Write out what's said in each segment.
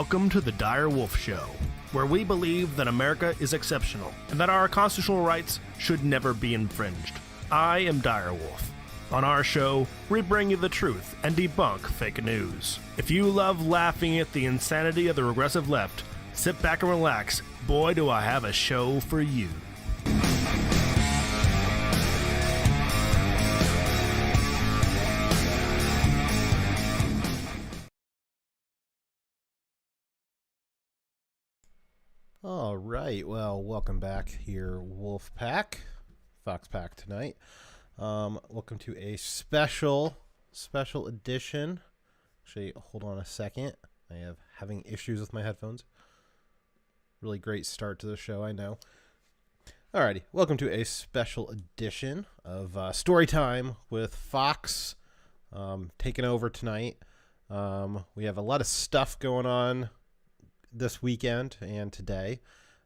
Welcome to the Dire Wolf Show, where we believe that America is exceptional and that our constitutional rights should never be infringed. I am Dire Wolf. On our show, we bring you the truth and debunk fake news. If you love laughing at the insanity of the regressive left, sit back and relax. Boy, do I have a show for you. All right, well, welcome back here, Wolf Pack, Fox Pack tonight. Welcome to a special edition. Actually, hold on a second. I am having issues with my headphones. Really great start to the show, I know. Alrighty, welcome to a special edition of Story Time with Fox taking over tonight. We have a lot of stuff going on this weekend and today,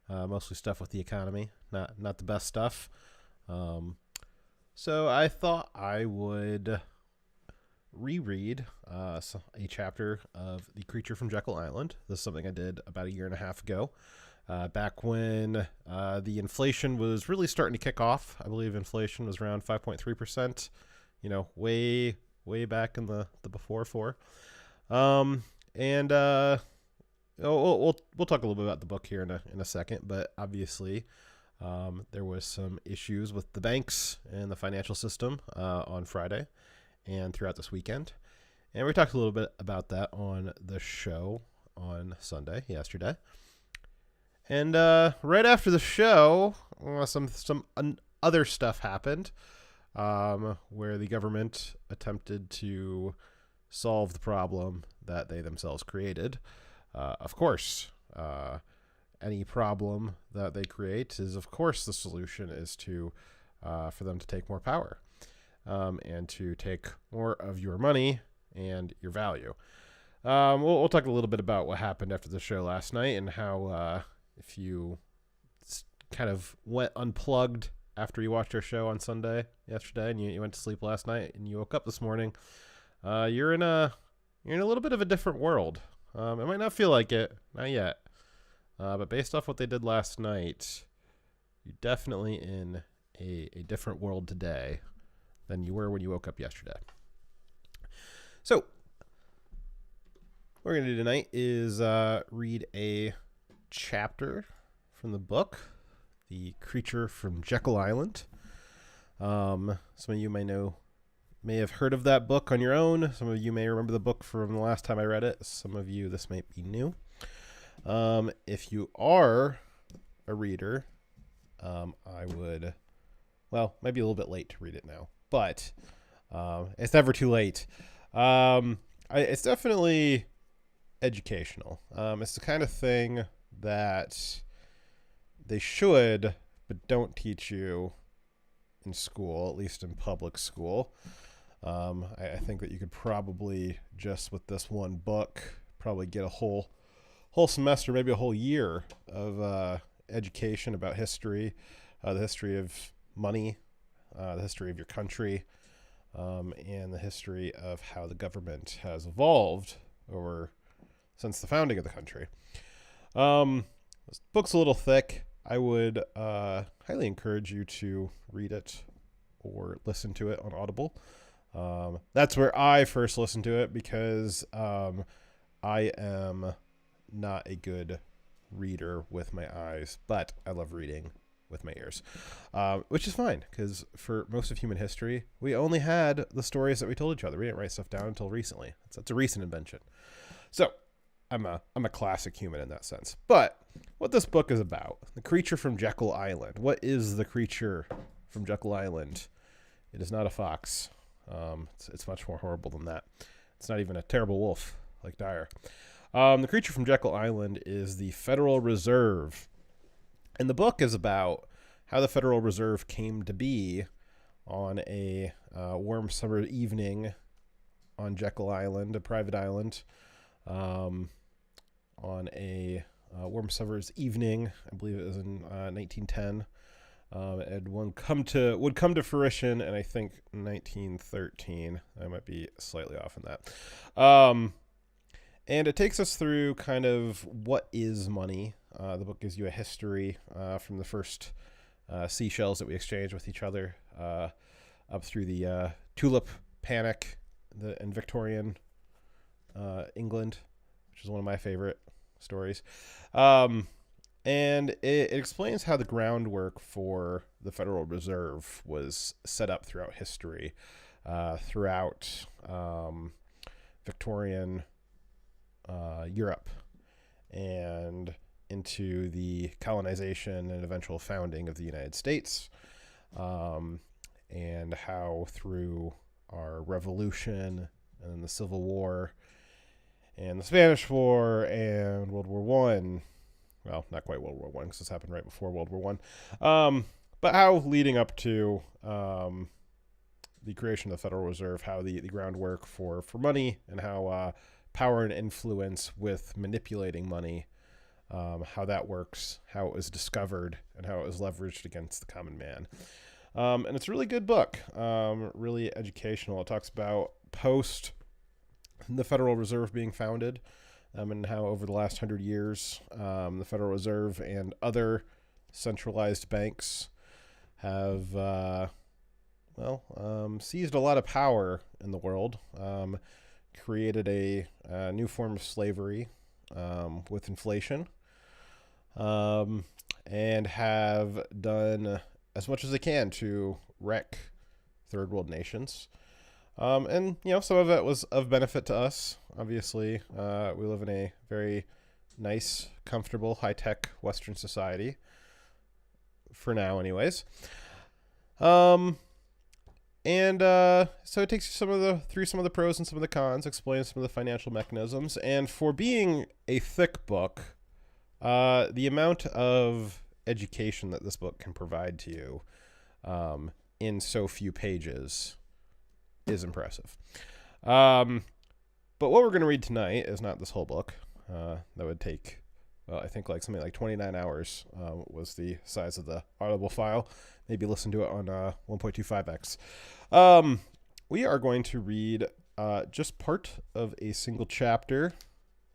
mostly stuff with the economy, not the best stuff. So I thought I would reread a chapter of The Creature from Jekyll Island. This is something I did about a year and a half ago, back when the inflation was really starting to kick off. I believe inflation was around 5.3%, way back in the before four. We'll talk a little bit about the book here in a second, but obviously there was some issues with the banks and the financial system on Friday and throughout this weekend. And we talked a little bit about that on the show on Sunday, yesterday. And right after the show, some other stuff happened where the government attempted to solve the problem that they themselves created. Of course, any problem that they create is, of course, the solution is to for them to take more power and to take more of your money and your value. We'll talk a little bit about what happened after the show last night and how if you kind of went unplugged after you watched our show on yesterday, and you went to sleep last night and you woke up this morning, you're in a little bit of a different world. It might not feel like it, not yet, but based off what they did last night, you're definitely in a different world today than you were when you woke up yesterday. So, what we're going to do tonight is read a chapter from the book, The Creature from Jekyll Island. Some of you may have heard of that book on your own. Some of you may remember the book from the last time I read it. Some of you, this might be new. If you are a reader, I would, might be a little bit late to read it now, but it's never too late. It's definitely educational. It's the kind of thing that they should, but don't teach you in school, at least in public school. I think that you could probably, just with this one book, probably get a whole semester, maybe a whole year of education about history, the history of money, the history of your country, and the history of how the government has evolved since the founding of the country. This book's a little thick. I would highly encourage you to read it or listen to it on Audible. That's where I first listened to it because I am not a good reader with my eyes, but I love reading with my ears, which is fine because for most of human history, we only had the stories that we told each other. We didn't write stuff down until recently. That's a recent invention. So I'm a classic human in that sense. But what this book is about, The Creature from Jekyll Island. What is the creature from Jekyll Island? It is not a fox. It's much more horrible than that. It's not even a terrible wolf like Dyer. The Creature from Jekyll Island is the Federal Reserve. And the book is about how the Federal Reserve came to be on a warm summer evening on Jekyll Island, a private island. On a warm summer's evening, I believe it was in 1910. It would come to fruition in, I think, 1913. I might be slightly off on that. And it takes us through kind of what is money. The book gives you a history from the first seashells that we exchanged with each other up through the tulip panic in Victorian England, which is one of my favorite stories. And it explains how the groundwork for the Federal Reserve was set up throughout history, throughout Victorian Europe, and into the colonization and eventual founding of the United States, and how through our Revolution and the Civil War and the Spanish War and World War One. Well, not quite World War One because this happened right before World War One. But how leading up to the creation of the Federal Reserve, how the groundwork for money and how power and influence with manipulating money, how that works, how it was discovered, and how it was leveraged against the common man. And it's a really good book, really educational. It talks about post the Federal Reserve being founded, and how over the last 100 years, the Federal Reserve and other centralized banks have, seized a lot of power in the world, created a new form of slavery with inflation, and have done as much as they can to wreck third world nations. And, some of it was of benefit to us. Obviously, we live in a very nice, comfortable, high-tech Western society. For now, anyways. So it takes you through some of the pros and some of the cons, explains some of the financial mechanisms. And for being a thick book, the amount of education that this book can provide to you in so few pages is impressive. But what we're going to read tonight is not this whole book. That would take, I think something like 29 hours was the size of the Audible file. Maybe listen to it on 1.25x. We are going to read just part of a single chapter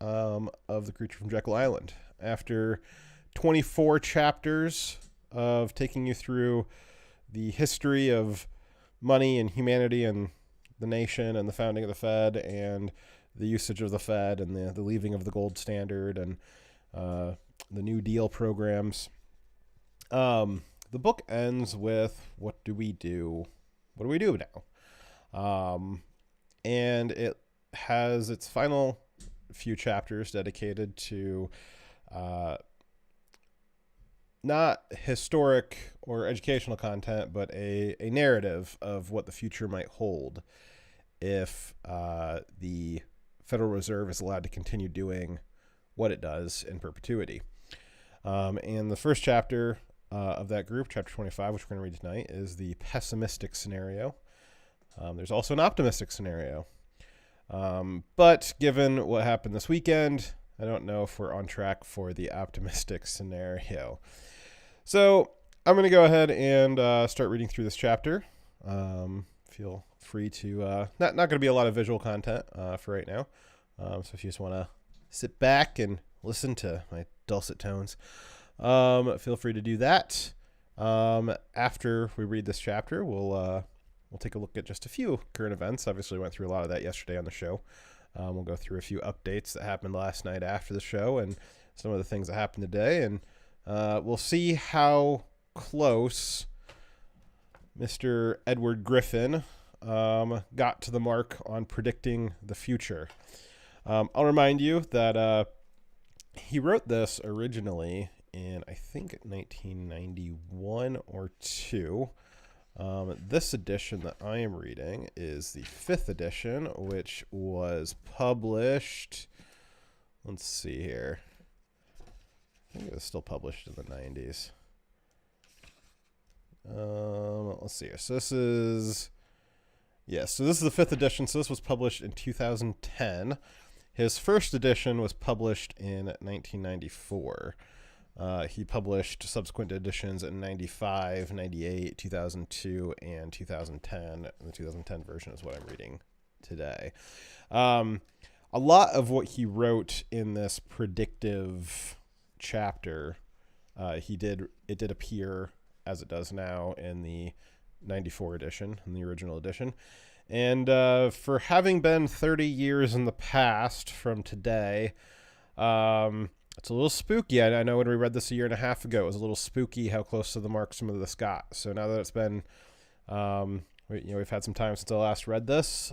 of The Creature from Jekyll Island. After 24 chapters of taking you through the history of money and humanity and the nation and the founding of the Fed and the usage of the Fed and the leaving of the gold standard and the New Deal programs. The book ends with, what do we do? What do we do now? And it has its final few chapters dedicated to not historic or educational content, but a narrative of what the future might hold if the Federal Reserve is allowed to continue doing what it does in perpetuity. And the first chapter of that group, chapter 25, which we're going to read tonight, is the pessimistic scenario. There's also an optimistic scenario. But given what happened this weekend, I don't know if we're on track for the optimistic scenario. So I'm going to go ahead and start reading through this chapter. Feel free to, not going to be a lot of visual content for right now. So if you just want to sit back and listen to my dulcet tones, feel free to do that. After we read this chapter, we'll take a look at just a few current events. Obviously, we went through a lot of that yesterday on the show. We'll go through a few updates that happened last night after the show and some of the things that happened today. And we'll see how close Mr. Edward Griffin got to the mark on predicting the future. I'll remind you that he wrote this originally in, I think, 1991 or 2. This edition that I am reading is the 5th edition, which was published, let's see here, I think it was still published in the 90s. Let's see here. So this is the 5th edition. So this was published in 2010. His first edition was published in 1994. He published subsequent editions in 95, 98, 2002, and 2010. And the 2010 version is what I'm reading today. a lot of what he wrote in this predictive chapter, it did appear as it does now in the 94 edition, in the original edition. And for having been 30 years in the past from today, it's a little spooky. I know when we read this a year and a half ago, it was a little spooky how close to the mark some of this got. So now that it's been, we've had some time since I last read this,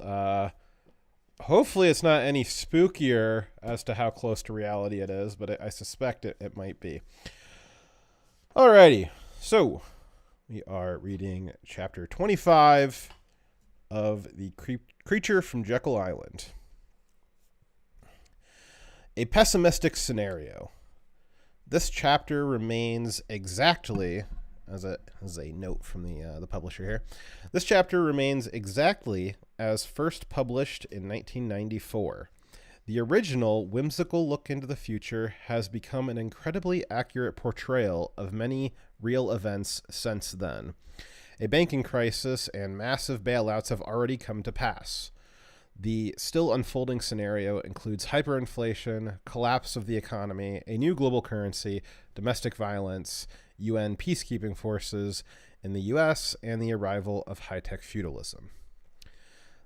hopefully it's not any spookier as to how close to reality it is, but I suspect it might be. Alrighty, so we are reading chapter 25 of The Creature from Jekyll Island. A pessimistic scenario. This chapter remains exactly, as a note from the publisher here, this chapter remains exactly as first published in 1994. The original whimsical look into the future has become an incredibly accurate portrayal of many real events since then. A banking crisis and massive bailouts have already come to pass. The still unfolding scenario includes hyperinflation, collapse of the economy, a new global currency, domestic violence, UN peacekeeping forces in the US, and the arrival of high-tech feudalism.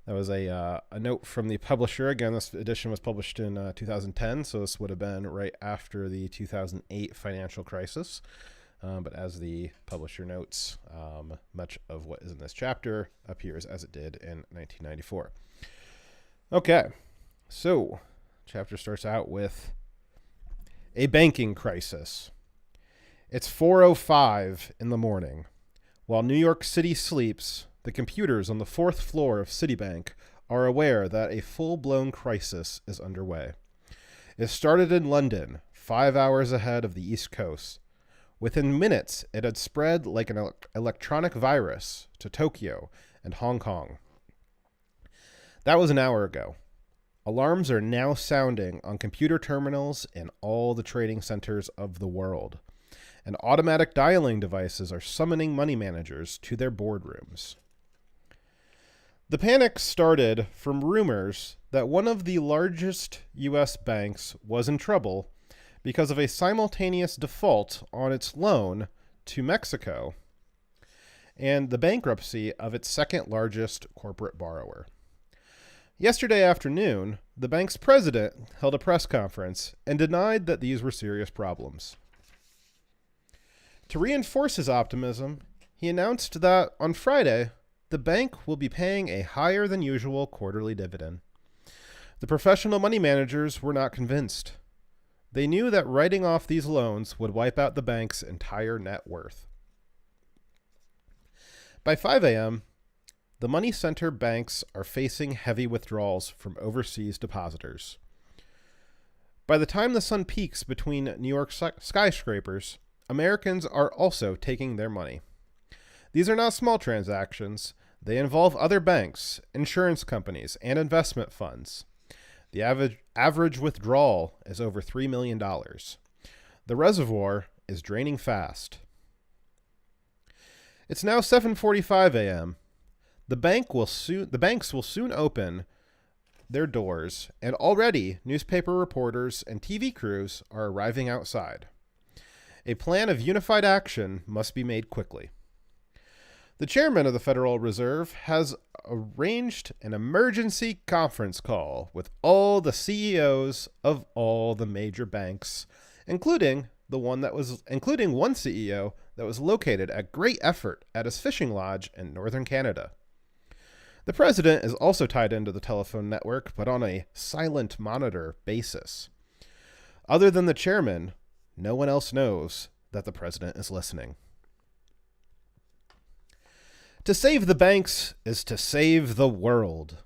That was a note from the publisher. Again, this edition was published in 2010, so this would have been right after the 2008 financial crisis. But as the publisher notes, much of what is in this chapter appears as it did in 1994. Okay, so chapter starts out with a banking crisis. It's 4:05 in the morning. While New York City sleeps, the computers on the 4th floor of Citibank are aware that a full-blown crisis is underway. It started in London, 5 hours ahead of the East Coast. Within minutes, it had spread like an electronic virus to Tokyo and Hong Kong. That was an hour ago. Alarms are now sounding on computer terminals in all the trading centers of the world, and automatic dialing devices are summoning money managers to their boardrooms. The panic started from rumors that one of the largest U.S. banks was in trouble because of a simultaneous default on its loan to Mexico and the bankruptcy of its second largest corporate borrower. Yesterday afternoon, the bank's president held a press conference and denied that these were serious problems. To reinforce his optimism, he announced that on Friday, the bank will be paying a higher than usual quarterly dividend. The professional money managers were not convinced. They knew that writing off these loans would wipe out the bank's entire net worth. By 5 a.m., the money center banks are facing heavy withdrawals from overseas depositors. By the time the sun peaks between New York skyscrapers, Americans are also taking their money. These are not small transactions. They involve other banks, insurance companies, and investment funds. The average withdrawal is over $3 million. The reservoir is draining fast. It's now 7:45 a.m. The banks will soon open their doors, and already newspaper reporters and TV crews are arriving outside. A plan of unified action must be made quickly. The chairman of the Federal Reserve has arranged an emergency conference call with all the CEOs of all the major banks, including one CEO that was located at great effort at his fishing lodge in northern Canada. The president is also tied into the telephone network, but on a silent monitor basis. Other than the chairman, no one else knows that the president is listening. To save the banks is to save the world.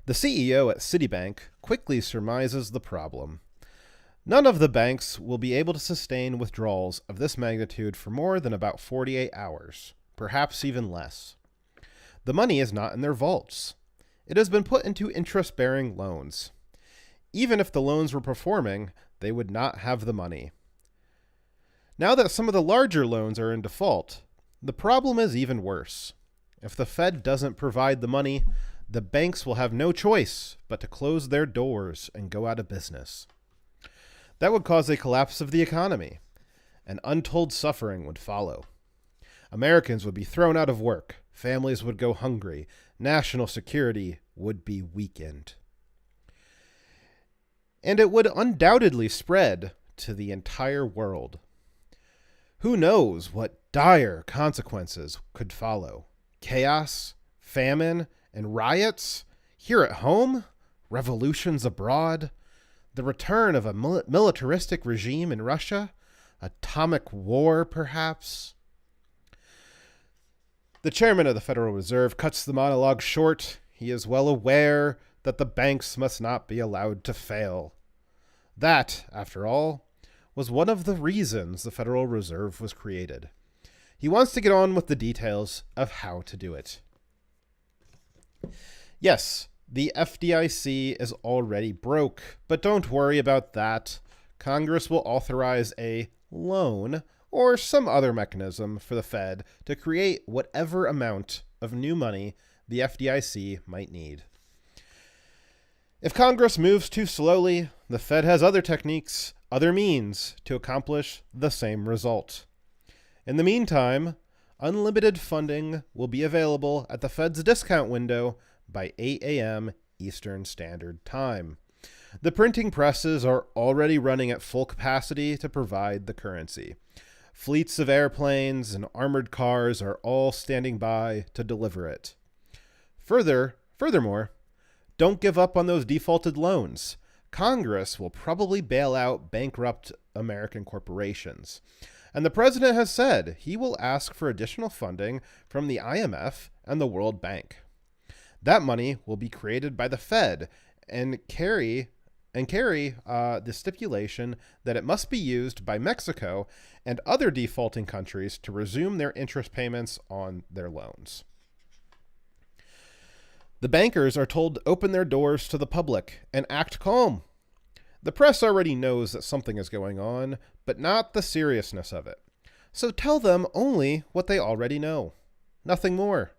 The CEO at Citibank quickly surmises the problem. None of the banks will be able to sustain withdrawals of this magnitude for more than about 48 hours, perhaps even less. The money is not in their vaults. It has been put into interest-bearing loans. Even if the loans were performing, they would not have the money. Now that some of the larger loans are in default, the problem is even worse. If the Fed doesn't provide the money, the banks will have no choice but to close their doors and go out of business. That would cause a collapse of the economy, and untold suffering would follow. Americans would be thrown out of work, families would go hungry, national security would be weakened. And it would undoubtedly spread to the entire world. Who knows what dire consequences could follow? Chaos, famine, and riots here at home, revolutions abroad, the return of a militaristic regime in Russia, atomic war perhaps. The chairman of the Federal Reserve cuts the monologue short. He is well aware that the banks must not be allowed to fail. That, after all, was one of the reasons the Federal Reserve was created. He wants to get on with the details of how to do it. Yes, the FDIC is already broke, but don't worry about that. Congress will authorize a loan or some other mechanism for the Fed to create whatever amount of new money the FDIC might need. If Congress moves too slowly, the Fed has other techniques, other means to accomplish the same result. In the meantime, unlimited funding will be available at the Fed's discount window by 8 a.m. Eastern Standard Time. The printing presses are already running at full capacity to provide the currency. Fleets of airplanes and armored cars are all standing by to deliver it. Furthermore, don't give up on those defaulted loans. Congress will probably bail out bankrupt American corporations. And the president has said he will ask for additional funding from the IMF and the World Bank. That money will be created by the Fed and carry the stipulation that it must be used by Mexico and other defaulting countries to resume their interest payments on their loans. The bankers are told to open their doors to the public and act calm. The press already knows that something is going on, but not the seriousness of it. So tell them only what they already know. Nothing more.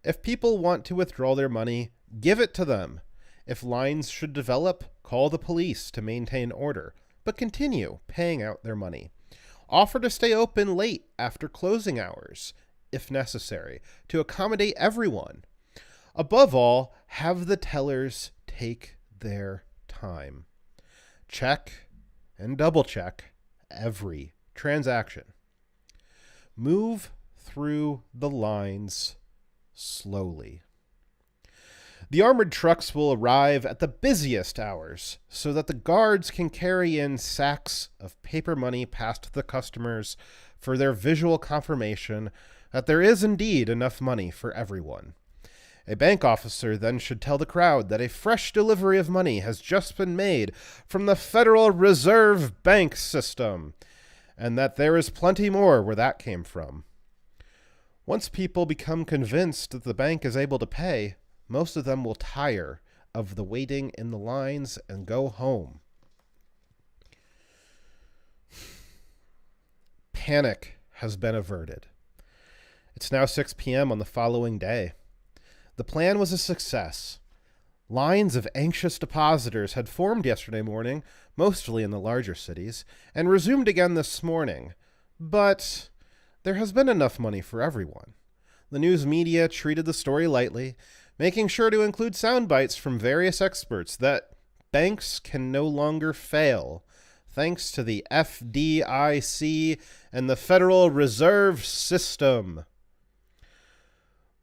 If people want to withdraw their money, give it to them. If lines should develop, call the police to maintain order, but continue paying out their money. Offer to stay open late after closing hours, if necessary, to accommodate everyone. Above all, have the tellers take their time. Check and double check every transaction. Move through the lines slowly. The armored trucks will arrive at the busiest hours so that the guards can carry in sacks of paper money past the customers for their visual confirmation that there is indeed enough money for everyone. A bank officer then should tell the crowd that a fresh delivery of money has just been made from the Federal Reserve Bank system, and that there is plenty more where that came from. Once people become convinced that the bank is able to pay, most of them will tire of the waiting in the lines and go home. Panic has been averted. It's now 6 p.m. on the following day. The plan was a success. Lines of anxious depositors had formed yesterday morning, mostly in the larger cities, and resumed again this morning. But there has been enough money for everyone. The news media treated the story lightly, making sure to include sound bites from various experts that banks can no longer fail, thanks to the FDIC and the Federal Reserve System.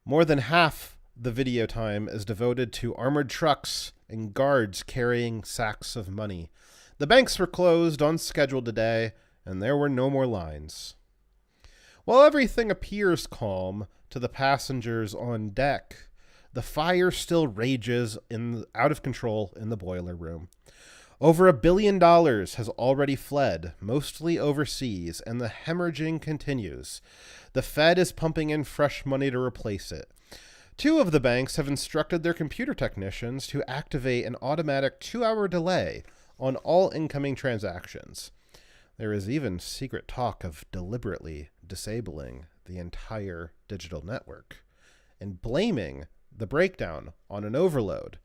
More than half the video time is devoted to armored trucks and guards carrying sacks of money. The banks were closed on schedule today, and there were no more lines. While everything appears calm to the passengers on deck, the fire still rages out of control in the boiler room. Over $1 billion has already fled, mostly overseas, and the hemorrhaging continues. The Fed is pumping in fresh money to replace it. 2 of the banks have instructed their computer technicians to activate an automatic 2-hour delay on all incoming transactions. There is even secret talk of deliberately disabling the entire digital network and blaming the breakdown on an overload.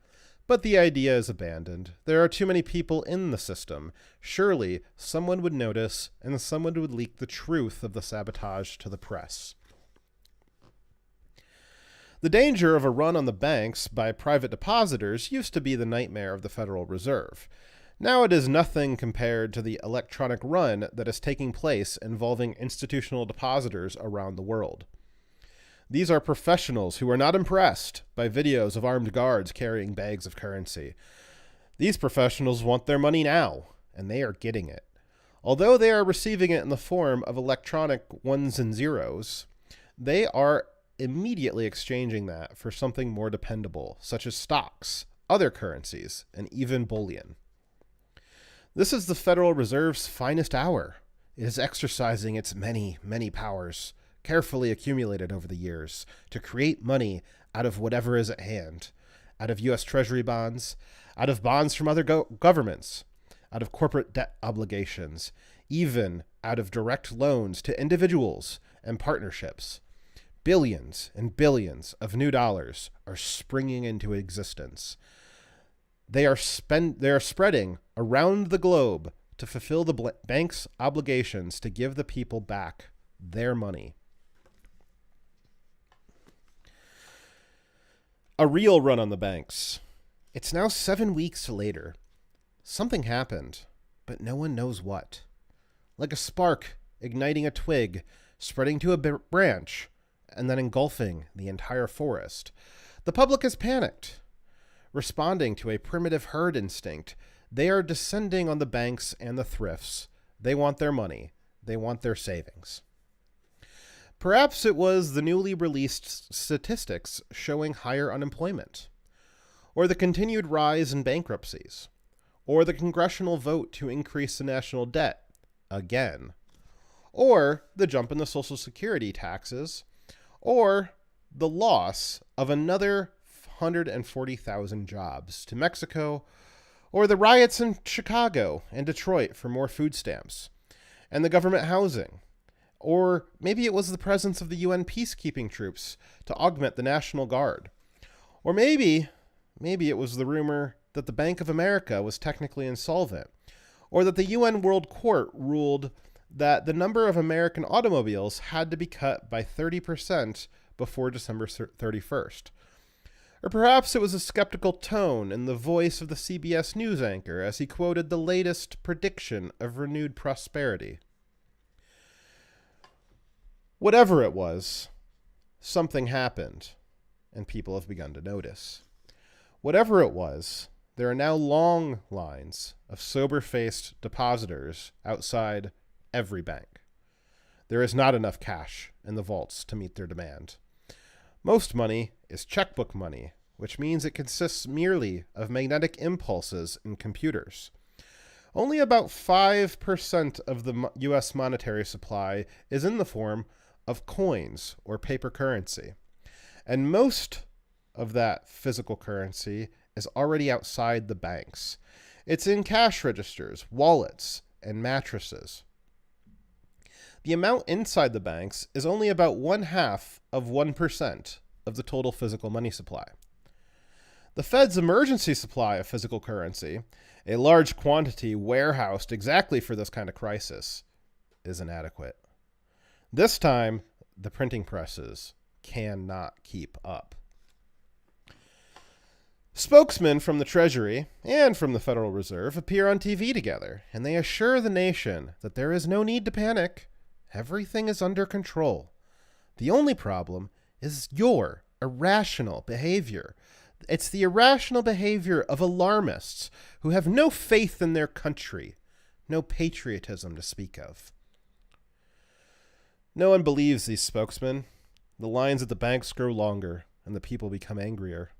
But the idea is abandoned. There are too many people in the system. Surely someone would notice, and someone would leak the truth of the sabotage to the press. The danger of a run on the banks by private depositors used to be the nightmare of the Federal Reserve. Now it is nothing compared to the electronic run that is taking place involving institutional depositors around the world. These are professionals who are not impressed by videos of armed guards carrying bags of currency. These professionals want their money now, and they are getting it. Although they are receiving it in the form of electronic ones and zeros, they are immediately exchanging that for something more dependable, such as stocks, other currencies, and even bullion. This is the Federal Reserve's finest hour. It is exercising its many, many powers, carefully accumulated over the years, to create money out of whatever is at hand, out of U.S. Treasury bonds, out of bonds from other governments, out of corporate debt obligations, even out of direct loans to individuals and partnerships. Billions and billions of new dollars are springing into existence. They are spreading around the globe to fulfill the bank's obligations to give the people back their money. A real run on the banks. It's now 7 weeks later. Something happened, but no one knows what. Like a spark igniting a twig, spreading to a branch, and then engulfing the entire forest, the public has panicked. Responding to a primitive herd instinct, they are descending on the banks and the thrifts. They want their money. They want their savings. Perhaps it was the newly released statistics showing higher unemployment, or the continued rise in bankruptcies, or the congressional vote to increase the national debt again, or the jump in the Social Security taxes, or the loss of another 140,000 jobs to Mexico, or the riots in Chicago and Detroit for more food stamps, and the government housing. Or maybe it was the presence of the UN peacekeeping troops to augment the National Guard. Or maybe it was the rumor that the Bank of America was technically insolvent, or that the UN World Court ruled that the number of American automobiles had to be cut by 30% before December 31st. Or perhaps it was a skeptical tone in the voice of the CBS News anchor as he quoted the latest prediction of renewed prosperity. Whatever it was, something happened, and people have begun to notice. Whatever it was, there are now long lines of sober-faced depositors outside every bank. There is not enough cash in the vaults to meet their demand. Most money is checkbook money, which means it consists merely of magnetic impulses in computers. Only about 5% of the U.S. monetary supply is in the form of coins or paper currency, and most of that physical currency is already outside the banks. It's in cash registers, wallets, and mattresses. The amount inside the banks is only about 0.5% of the total physical money supply. The Fed's emergency supply of physical currency, a large quantity warehoused exactly for this kind of crisis, is inadequate. This time, the printing presses cannot keep up. Spokesmen from the Treasury and from the Federal Reserve appear on TV together, and they assure the nation that there is no need to panic. Everything is under control. The only problem is your irrational behavior. It's the irrational behavior of alarmists who have no faith in their country, no patriotism to speak of. No one believes these spokesmen. The lines at the banks grow longer, and the people become angrier.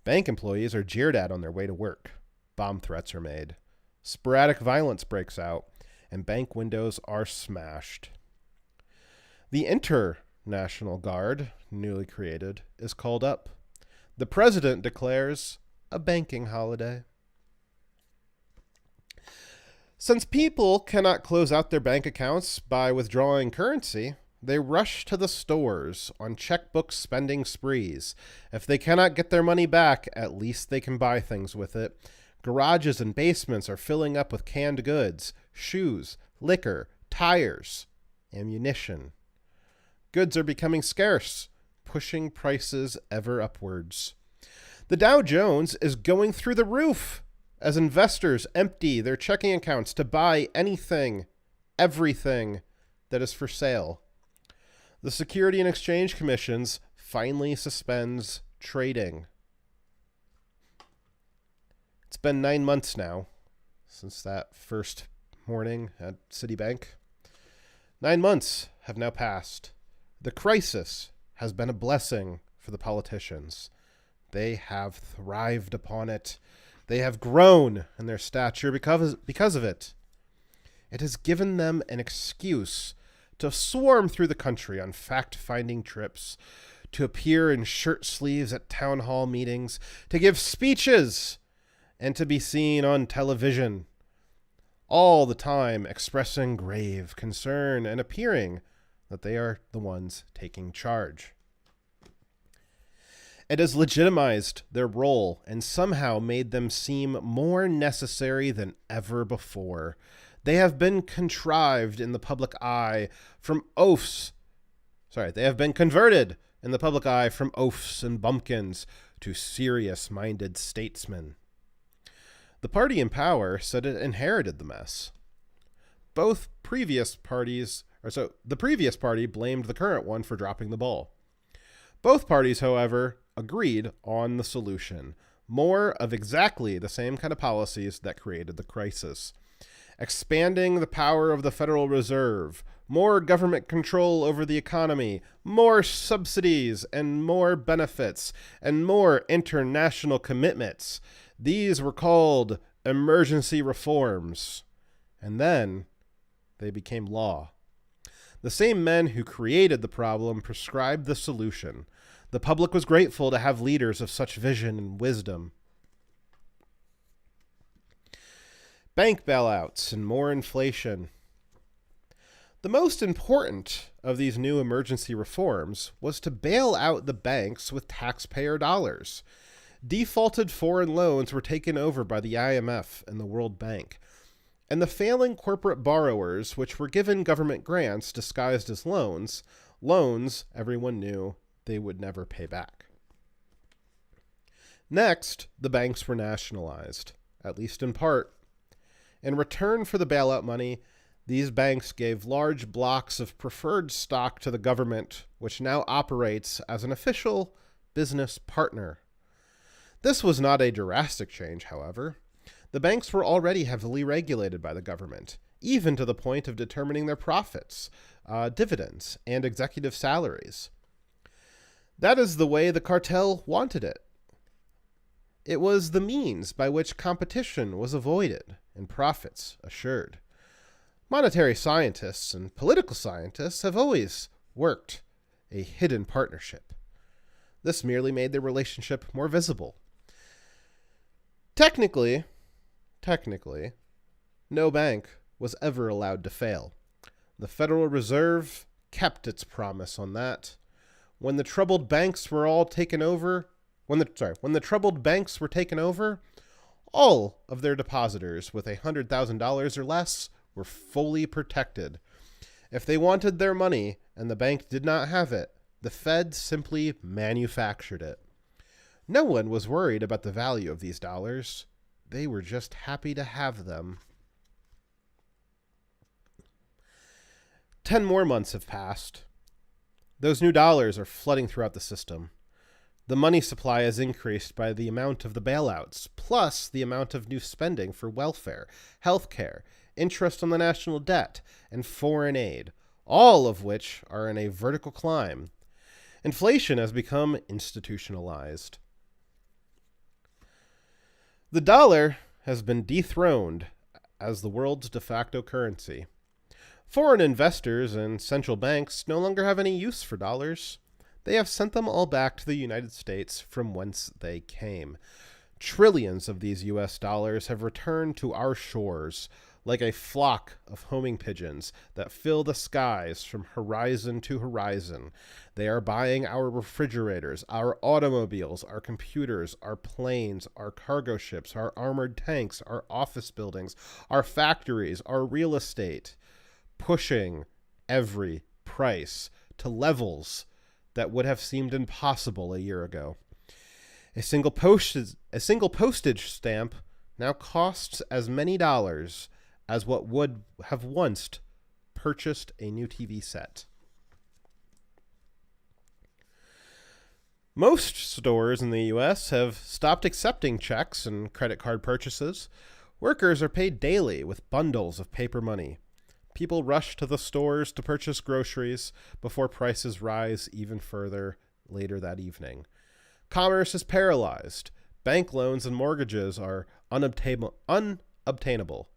Bank employees are jeered at on their way to work. Bomb threats are made. Sporadic violence breaks out, and bank windows are smashed. The International Guard, newly created, is called up. The president declares a banking holiday. Since people cannot close out their bank accounts by withdrawing currency, They rush to the stores on checkbook spending sprees. If they cannot get their money back, at least they can buy things with it. Garages and basements are filling up with canned goods, shoes, liquor, tires, ammunition. Goods are becoming scarce, pushing prices ever upwards. The Dow Jones is going through the roof as investors empty their checking accounts to buy anything, everything that is for sale. The Security and Exchange Commission finally suspends trading. It's been 9 months now since that first morning at Citibank. 9 months have now passed. The crisis has been a blessing for the politicians. They have thrived upon it. They have grown in their stature because of it. It has given them an excuse to swarm through the country on fact-finding trips, to appear in shirt sleeves at town hall meetings, to give speeches, and to be seen on television, all the time expressing grave concern and appearing that they are the ones taking charge. It has legitimized their role and somehow made them seem more necessary than ever before. They have been contrived in the public eye from oafs. They have been converted in the public eye from oafs and bumpkins to serious-minded statesmen. The party in power said it inherited the mess. The previous party blamed the current one for dropping the ball. Both parties, however, agreed on the solution. More of exactly the same kind of policies that created the crisis. Expanding the power of the Federal Reserve, more government control over the economy, more subsidies and more benefits, and more international commitments. These were called emergency reforms. And then they became law. The same men who created the problem prescribed the solution. The public was grateful to have leaders of such vision and wisdom. Bank bailouts and more inflation. The most important of these new emergency reforms was to bail out the banks with taxpayer dollars. Defaulted foreign loans were taken over by the IMF and the World Bank, and the failing corporate borrowers, which were given government grants disguised as loans everyone knew they would never pay back. Next, the banks were nationalized, at least in part. In return for the bailout money, these banks gave large blocks of preferred stock to the government, which now operates as an official business partner. This was not a drastic change, however. The banks were already heavily regulated by the government, even to the point of determining their profits, dividends, and executive salaries. That is the way the cartel wanted it. It was the means by which competition was avoided and profits assured. Monetary scientists and political scientists have always worked a hidden partnership. This merely made their relationship more visible. Technically, no bank was ever allowed to fail. The Federal Reserve kept its promise on that. When the troubled banks were taken over, all of their depositors with $100,000 or less were fully protected. If they wanted their money and the bank did not have it, the Fed simply manufactured it. No one was worried about the value of these dollars. They were just happy to have them. 10 more months have passed. Those new dollars are flooding throughout the system. The money supply has increased by the amount of the bailouts, plus the amount of new spending for welfare, healthcare, interest on the national debt, and foreign aid, all of which are in a vertical climb. Inflation has become institutionalized. The dollar has been dethroned as the world's de facto currency. Foreign investors and central banks no longer have any use for dollars. They have sent them all back to the United States from whence they came. Trillions of these US dollars have returned to our shores. like a flock of homing pigeons that fill the skies from horizon to horizon. They are buying our refrigerators, our automobiles, our computers, our planes, our cargo ships, our armored tanks, our office buildings, our factories, our real estate, pushing every price to levels that would have seemed impossible a year ago. A single postage stamp now costs as many dollars as what would have once purchased a new TV set. Most stores in the U.S. have stopped accepting checks and credit card purchases. Workers are paid daily with bundles of paper money. People rush to the stores to purchase groceries before prices rise even further later that evening. Commerce is paralyzed. Bank loans and mortgages are unobtainable.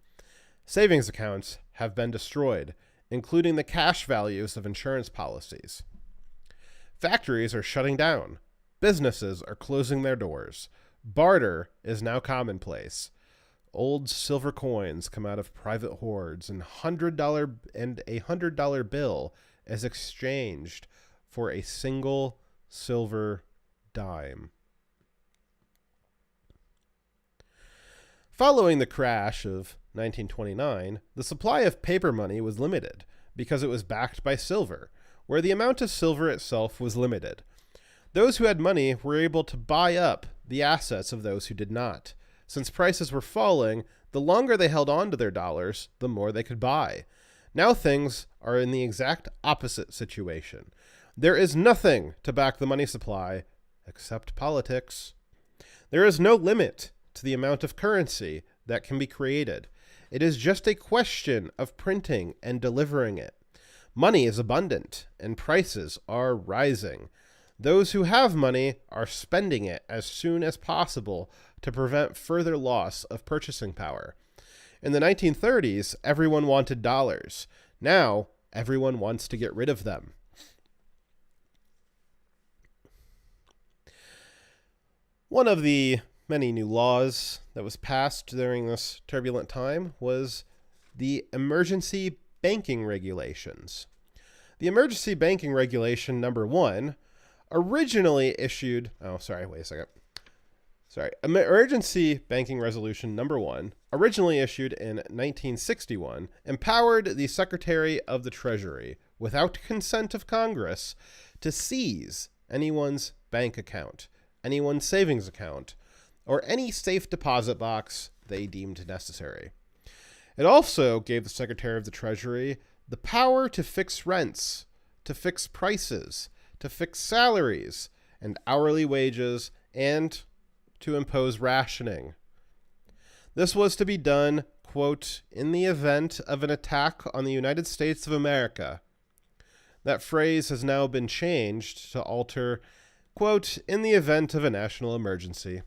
Savings accounts have been destroyed, including the cash values of insurance policies. Factories are shutting down. Businesses are closing their doors. Barter is now commonplace. Old silver coins come out of private hoards, and a $100 bill is exchanged for a single silver dime. Following the crash of 1929, the supply of paper money was limited because it was backed by silver, where the amount of silver itself was limited. Those who had money were able to buy up the assets of those who did not. Since prices were falling, the longer they held on to their dollars, the more they could buy. Now things are in the exact opposite situation. There is nothing to back the money supply except politics. There is no limit to the amount of currency that can be created. It is just a question of printing and delivering it. Money is abundant, and prices are rising. Those who have money are spending it as soon as possible to prevent further loss of purchasing power. In the 1930s, everyone wanted dollars. Now, everyone wants to get rid of them. One of the many new laws that was passed during this turbulent time was the Emergency Banking Regulations. The Emergency Banking Regulation number 1 originally issued... Emergency Banking Resolution number 1, originally issued in 1961, empowered the Secretary of the Treasury, without consent of Congress, to seize anyone's bank account, anyone's savings account, or any safe deposit box they deemed necessary. It also gave the Secretary of the Treasury the power to fix rents, to fix prices, to fix salaries and hourly wages, and to impose rationing. This was to be done, quote, in the event of an attack on the United States of America. That phrase has now been changed to alter, quote, in the event of a national emergency.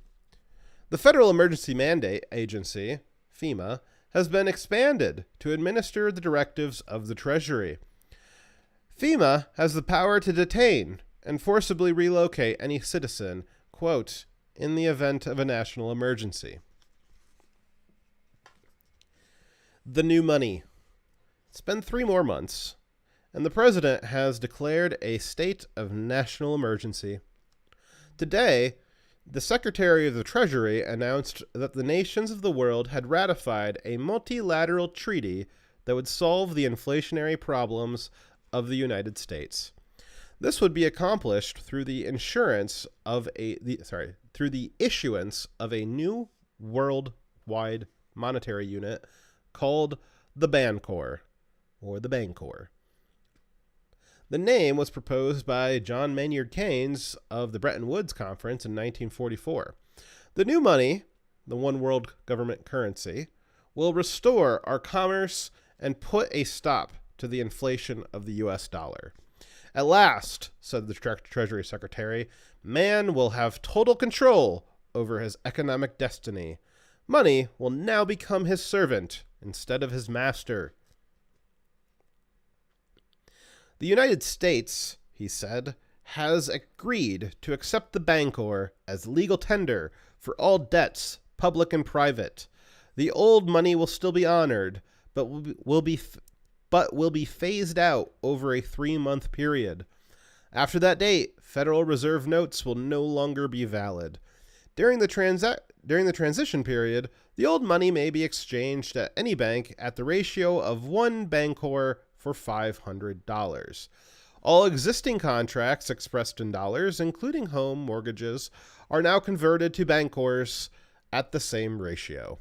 The Federal Emergency Mandate Agency, FEMA, has been expanded to administer the directives of the Treasury. FEMA has the power to detain and forcibly relocate any citizen, quote, in the event of a national emergency. The new money. It's been 3 more months, and the president has declared a state of national emergency. Today, the Secretary of the Treasury announced that the nations of the world had ratified a multilateral treaty that would solve the inflationary problems of the United States. This would be accomplished through the issuance of a new worldwide monetary unit called the Bancor, or the Bancor. The name was proposed by John Maynard Keynes of the Bretton Woods Conference in 1944. The new money, the one world government currency, will restore our commerce and put a stop to the inflation of the U.S. dollar. At last, said the Treasury Secretary, man will have total control over his economic destiny. Money will now become his servant instead of his master. The United States, he said, has agreed to accept the Bancor as legal tender for all debts, public and private. The old money will still be honored, but will be phased out over a 3-month period. After that date, Federal Reserve notes will no longer be valid. During the transition period, the old money may be exchanged at any bank at the ratio of 1 Bancor for $500. All existing contracts expressed in dollars, including home mortgages, are now converted to Bancors at the same ratio.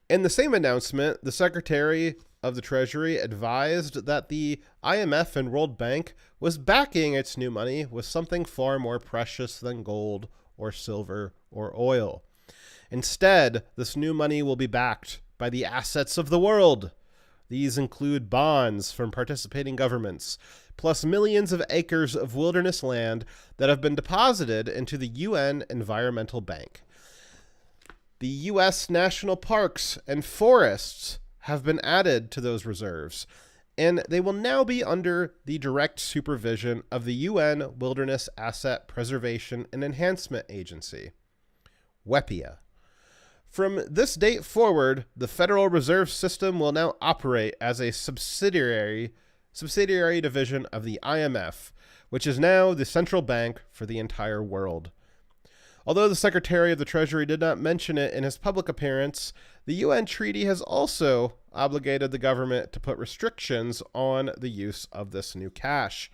In the same announcement, the Secretary of the Treasury advised that the IMF and World Bank was backing its new money with something far more precious than gold or silver or oil. Instead, this new money will be backed by the assets of the world. These include bonds from participating governments, plus millions of acres of wilderness land that have been deposited into the UN Environmental Bank. The U.S. national parks and forests have been added to those reserves, and they will now be under the direct supervision of the UN Wilderness Asset Preservation and Enhancement Agency, WEPIA. From this date forward, the Federal Reserve System will now operate as a subsidiary division of the IMF, which is now the central bank for the entire world. Although the Secretary of the Treasury did not mention it in his public appearance, the UN treaty has also obligated the government to put restrictions on the use of this new cash.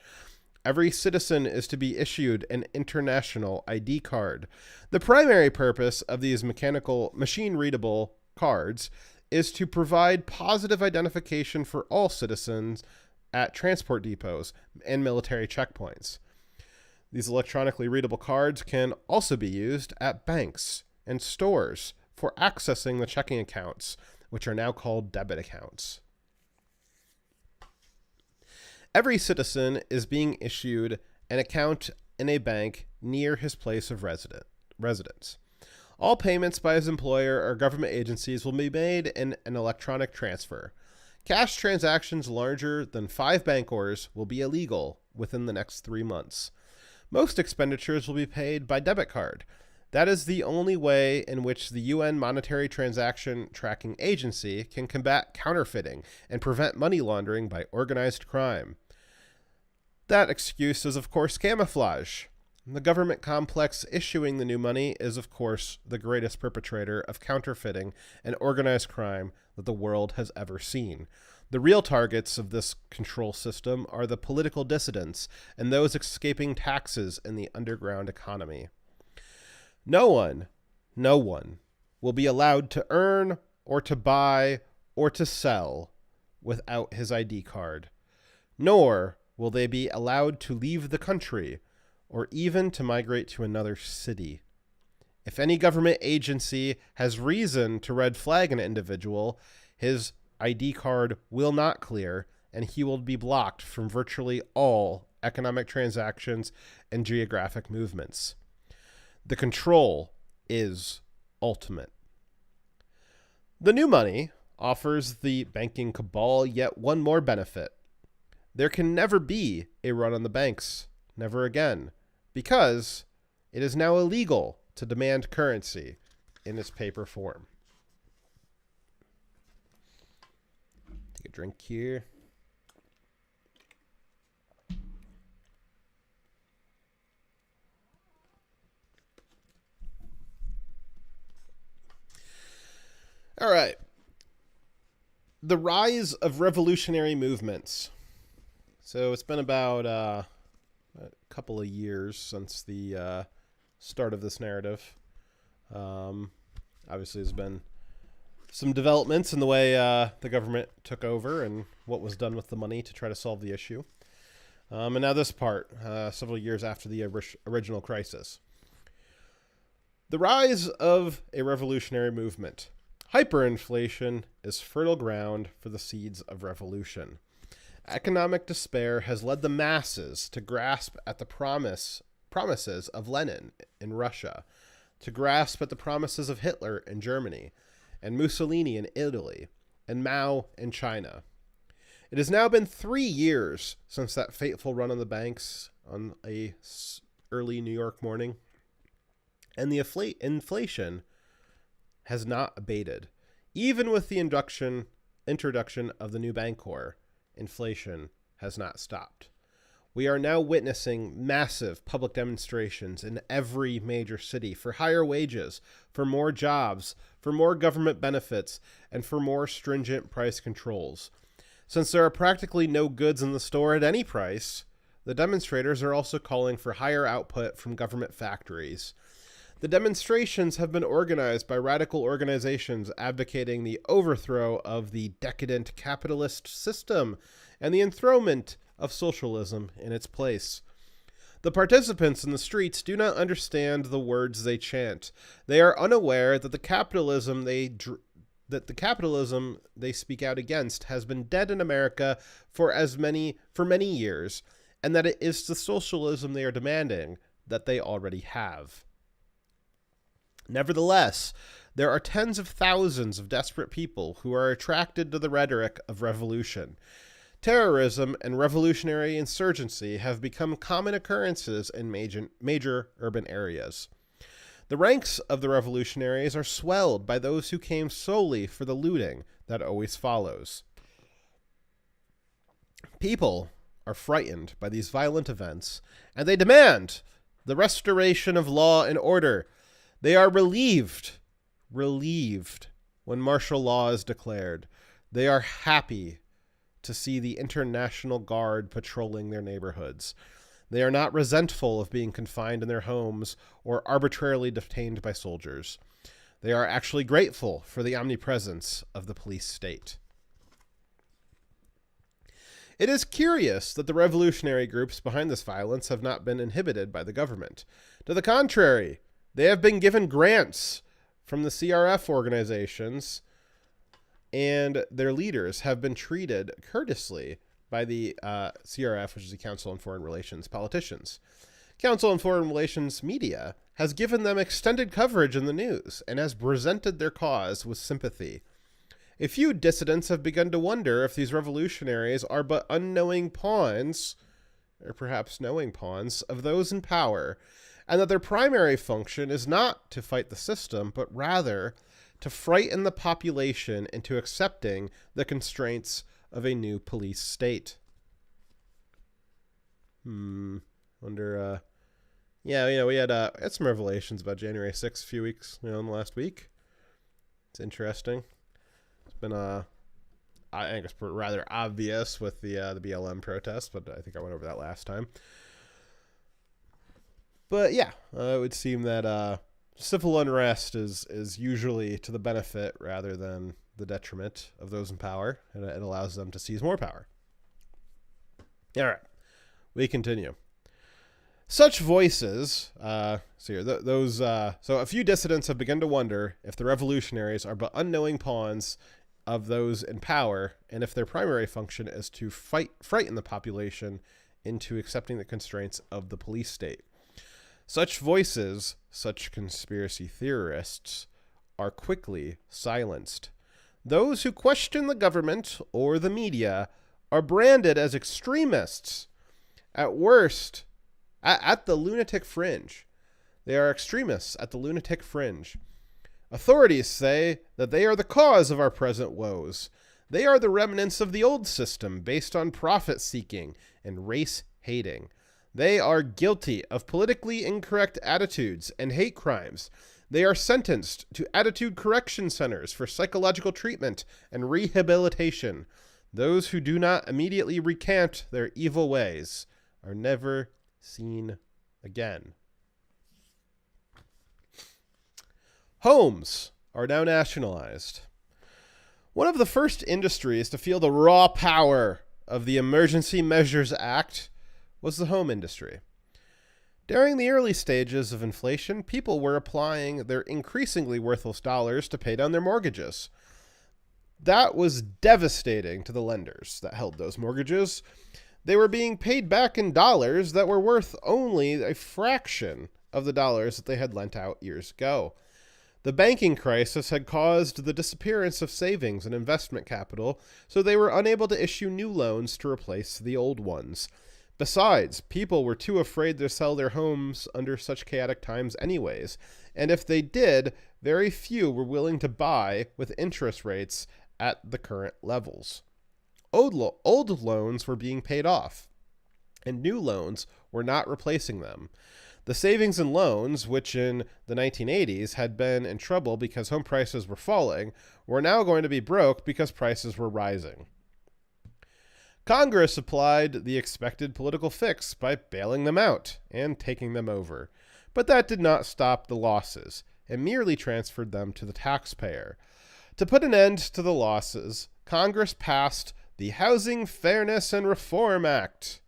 Every citizen is to be issued an international ID card. The primary purpose of these machine-readable cards is to provide positive identification for all citizens at transport depots and military checkpoints. These electronically readable cards can also be used at banks and stores for accessing the checking accounts, which are now called debit accounts. Every citizen is being issued an account in a bank near his place of residence. All payments by his employer or government agencies will be made in an electronic transfer. Cash transactions larger than 5 Bancors will be illegal within the next 3 months. Most expenditures will be paid by debit card. That is the only way in which the UN Monetary Transaction Tracking Agency can combat counterfeiting and prevent money laundering by organized crime. That excuse is, of course, camouflage. The government complex issuing the new money is, of course, the greatest perpetrator of counterfeiting and organized crime that the world has ever seen. The real targets of this control system are the political dissidents and those escaping taxes in the underground economy. No one will be allowed to earn or to buy or to sell without his ID card, nor will they be allowed to leave the country or even to migrate to another city. If any government agency has reason to red flag an individual, his ID card will not clear, and he will be blocked from virtually all economic transactions and geographic movements. The control is ultimate. The new money offers the banking cabal yet one more benefit. There can never be a run on the banks, never again, because it is now illegal to demand currency in its paper form. Take a drink here. All right. The rise of revolutionary movements. So it's been about a couple of years since the start of this narrative. Obviously, there's been some developments in the way the government took over and what was done with the money to try to solve the issue. And now this part, several years after the original crisis. The rise of a revolutionary movement. Hyperinflation is fertile ground for the seeds of revolution. Economic despair has led the masses to grasp at the promises of Lenin in Russia, to grasp at the promises of Hitler in Germany, and Mussolini in Italy, and Mao in China. It has now been 3 years since that fateful run on the banks on a early New York morning, and the inflation has not abated. Even with the introduction of the new Bancor, inflation has not stopped. We are now witnessing massive public demonstrations in every major city for higher wages, for more jobs, for more government benefits, and for more stringent price controls. Since there are practically no goods in the store at any price, the demonstrators are also calling for higher output from government factories. The demonstrations have been organized by radical organizations advocating the overthrow of the decadent capitalist system and the enthronement of socialism in its place. The participants in the streets do not understand the words they chant. They are unaware that the capitalism they speak out against has been dead in America for many years, and that it is the socialism they are demanding that they already have. Nevertheless, there are tens of thousands of desperate people who are attracted to the rhetoric of revolution. Terrorism and revolutionary insurgency have become common occurrences in major urban areas. The ranks of the revolutionaries are swelled by those who came solely for the looting that always follows. People are frightened by these violent events, and they demand the restoration of law and order. They are relieved when martial law is declared. They are happy to see the International Guard patrolling their neighborhoods. They are not resentful of being confined in their homes or arbitrarily detained by soldiers. They are actually grateful for the omnipresence of the police state. It is curious that the revolutionary groups behind this violence have not been inhibited by the government. To the contrary, they have been given grants from the CRF organizations, and their leaders have been treated courteously by the CRF, which is the Council on Foreign Relations politicians. Council on Foreign Relations media has given them extended coverage in the news and has presented their cause with sympathy. A few dissidents have begun to wonder if these revolutionaries are but unknowing pawns, or perhaps knowing pawns, of those in power, and that their primary function is not to fight the system, but rather to frighten the population into accepting the constraints of a new police state. Wonder, we had some revelations about January 6th a few weeks, in the last week. It's interesting. It's been, I think it's rather obvious with the BLM protest, but I think I went over that last time. But yeah, it would seem that, civil unrest is usually to the benefit rather than the detriment of those in power, and it allows them to seize more power. All right, we continue. Such voices, so a few dissidents have begun to wonder if the revolutionaries are but unknowing pawns of those in power, and if their primary function is to frighten the population into accepting the constraints of the police state. Such voices, such conspiracy theorists, are quickly silenced. Those who question the government or the media are branded as extremists. At worst, at the lunatic fringe. They are extremists at the lunatic fringe. Authorities say that they are the cause of our present woes. They are the remnants of the old system based on profit-seeking and race-hating. They are guilty of politically incorrect attitudes and hate crimes. They are sentenced to attitude correction centers for psychological treatment and rehabilitation. Those who do not immediately recant their evil ways are never seen again. Homes are now nationalized. One of the first industries to feel the raw power of the Emergency Measures Act was the home industry. During the early stages of inflation, people were applying their increasingly worthless dollars to pay down their mortgages. That was devastating to the lenders that held those mortgages. They were being paid back in dollars that were worth only a fraction of the dollars that they had lent out years ago. The banking crisis had caused the disappearance of savings and investment capital, so they were unable to issue new loans to replace the old ones. Besides, people were too afraid to sell their homes under such chaotic times anyways, and if they did, very few were willing to buy with interest rates at the current levels. Old loans were being paid off, and new loans were not replacing them. The savings and loans, which in the 1980s had been in trouble because home prices were falling, were now going to be broke because prices were rising. Congress applied the expected political fix by bailing them out and taking them over. But that did not stop the losses. It merely transferred them to the taxpayer. To put an end to the losses, Congress passed the Housing Fairness and Reform Act.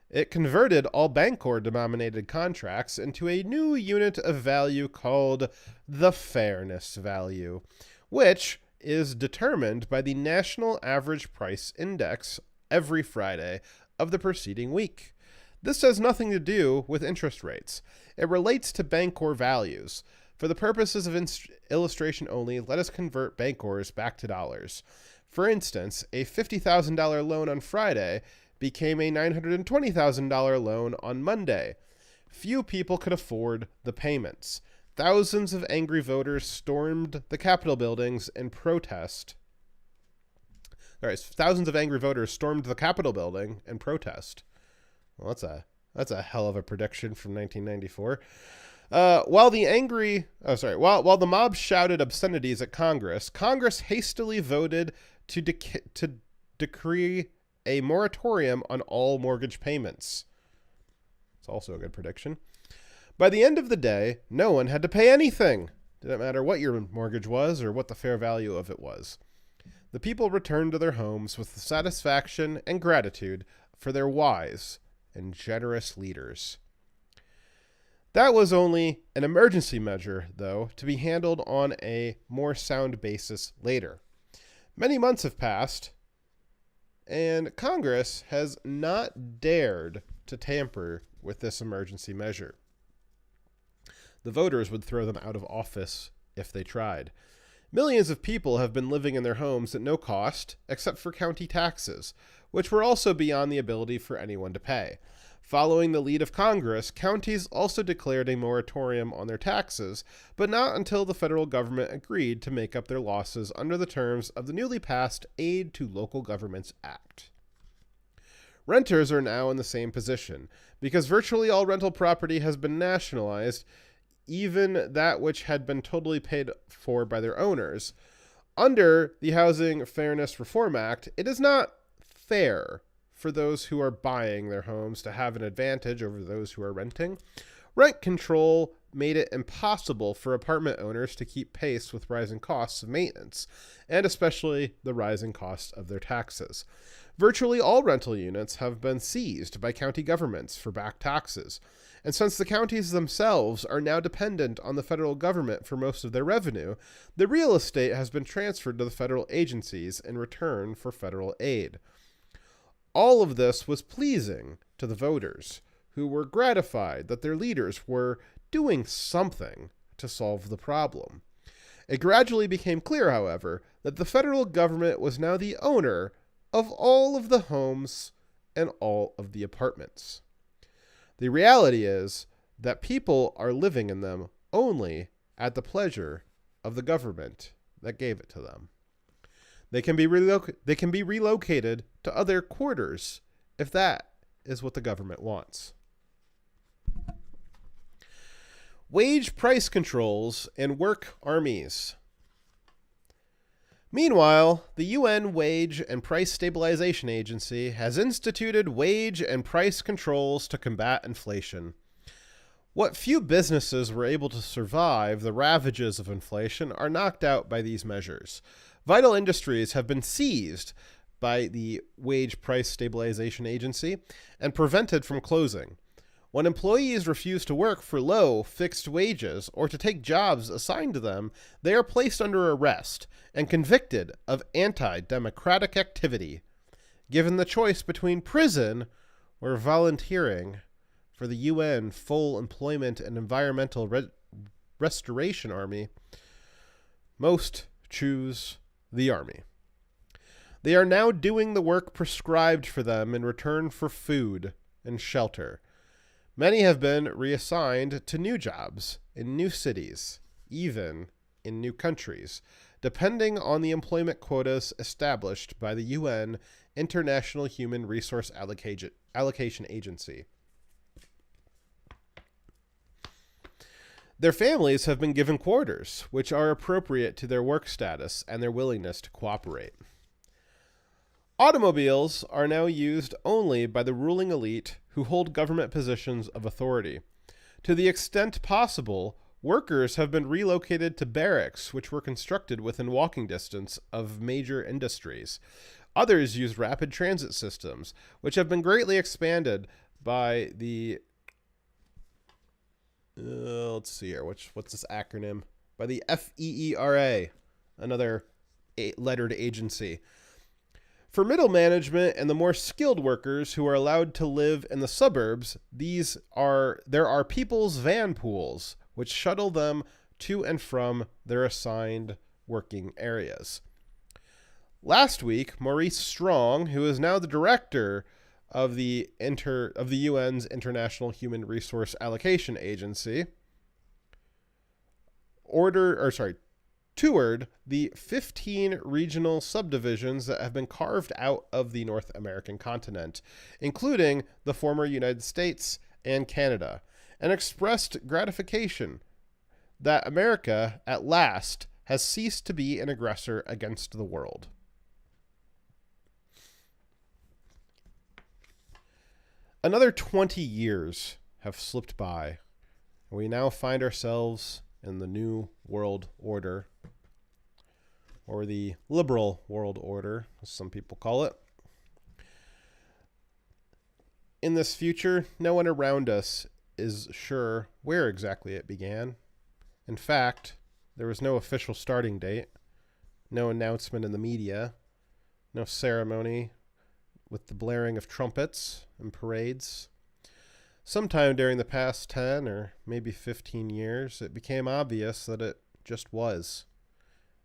It converted all Bancor-denominated contracts into a new unit of value called the fairness value, which is determined by the National Average Price Index every Friday of the preceding week. This has nothing to do with interest rates. It relates to Bancor values. For the purposes of illustration only, let us convert Bancors back to dollars. For instance, a $50,000 loan on Friday became a $920,000 loan on Monday. Few people could afford the payments. Thousands of angry voters stormed the Capitol buildings in protest. Thousands of angry voters stormed the Capitol building in protest. Well, that's a hell of a prediction from 1994. While the mob shouted obscenities at Congress hastily voted to decree a moratorium on all mortgage payments. It's also a good prediction. By the end of the day, no one had to pay anything. Didn't matter what your mortgage was or what the fair value of it was. The people returned to their homes with satisfaction and gratitude for their wise and generous leaders. That was only an emergency measure, though, to be handled on a more sound basis later. Many months have passed, and Congress has not dared to tamper with this emergency measure. The voters would throw them out of office if they tried. Millions of people have been living in their homes at no cost, except for county taxes, which were also beyond the ability for anyone to pay. Following the lead of Congress, counties also declared a moratorium on their taxes, but not until the federal government agreed to make up their losses under the terms of the newly passed Aid to Local Governments Act. Renters are now in the same position, because virtually all rental property has been nationalized, even that which had been totally paid for by their owners. Under the Housing Fairness Reform Act, it is not fair for those who are buying their homes to have an advantage over those who are renting. Rent control made it impossible for apartment owners to keep pace with rising costs of maintenance, and especially the rising costs of their taxes. Virtually all rental units have been seized by county governments for back taxes, and since the counties themselves are now dependent on the federal government for most of their revenue, the real estate has been transferred to the federal agencies in return for federal aid. All of this was pleasing to the voters, who were gratified that their leaders were doing something to solve the problem. It gradually became clear, however, that the federal government was now the owner of all of the homes and all of the apartments. The reality is that people are living in them only at the pleasure of the government that gave it to them. They can be relocated to other quarters if that is what the government wants. Wage price controls and work armies. Meanwhile, the UN Wage and Price Stabilization Agency has instituted wage and price controls to combat inflation. What few businesses were able to survive the ravages of inflation are knocked out by these measures. Vital industries have been seized by the Wage Price Stabilization Agency and prevented from closing. When employees refuse to work for low, fixed wages or to take jobs assigned to them, they are placed under arrest and convicted of anti-democratic activity. Given the choice between prison or volunteering for the UN Full Employment and Environmental Restoration Army, most choose the Army. They are now doing the work prescribed for them in return for food and shelter. Many have been reassigned to new jobs in new cities, even in new countries, depending on the employment quotas established by the UN International Human Resource Allocation Agency. Their families have been given quarters, which are appropriate to their work status and their willingness to cooperate. Automobiles are now used only by the ruling elite who hold government positions of authority. To the extent possible, workers have been relocated to barracks, which were constructed within walking distance of major industries. Others use rapid transit systems, which have been greatly expanded by the let's see here. What's this acronym? By the FEERA, another lettered agency. For middle management and the more skilled workers who are allowed to live in the suburbs, there are people's van pools, which shuttle them to and from their assigned working areas. Last week, Maurice Strong, who is now the director of the UN's International Human Resource Allocation Agency, toured the 15 regional subdivisions that have been carved out of the North American continent, including the former United States and Canada, and expressed gratification that America, at last, has ceased to be an aggressor against the world. Another 20 years have slipped by, and we now find ourselves in the New World Order, or the Liberal World Order, as some people call it. In this future, no one around us is sure where exactly it began. In fact, there was no official starting date, no announcement in the media, no ceremony with the blaring of trumpets and parades. Sometime during the past 10 or maybe 15 years, it became obvious that it just was,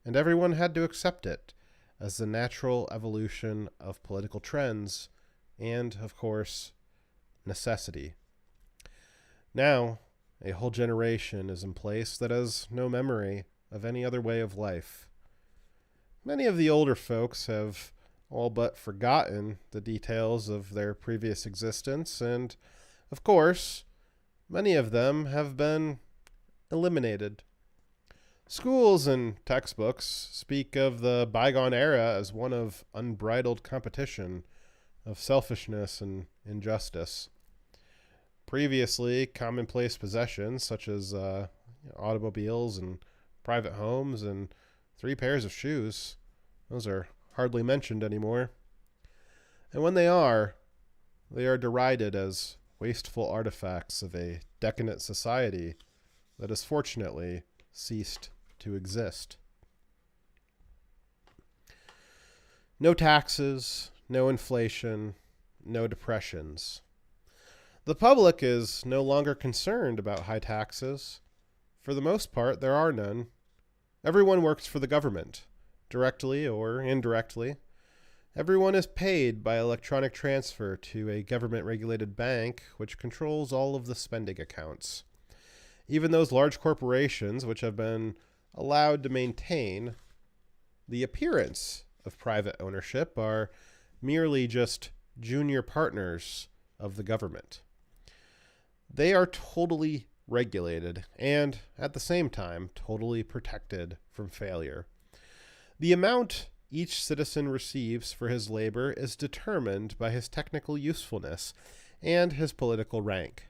and everyone had to accept it as the natural evolution of political trends and, of course, necessity. Now, a whole generation is in place that has no memory of any other way of life. Many of the older folks have all but forgotten the details of their previous existence, and, of course, many of them have been eliminated. Schools and textbooks speak of the bygone era as one of unbridled competition, of selfishness and injustice. Previously, commonplace possessions such as automobiles and private homes and 3 pairs of shoes, those are hardly mentioned anymore. And when they are derided as wasteful artifacts of a decadent society that has fortunately ceased to exist. No taxes, no inflation, no depressions. The public is no longer concerned about high taxes. For the most part, there are none. Everyone works for the government, directly or indirectly. Everyone is paid by electronic transfer to a government-regulated bank, which controls all of the spending accounts. Even those large corporations, which have been allowed to maintain the appearance of private ownership, are merely just junior partners of the government. They are totally regulated and, at the same time, totally protected from failure. The amount each citizen receives for his labor is determined by his technical usefulness and his political rank.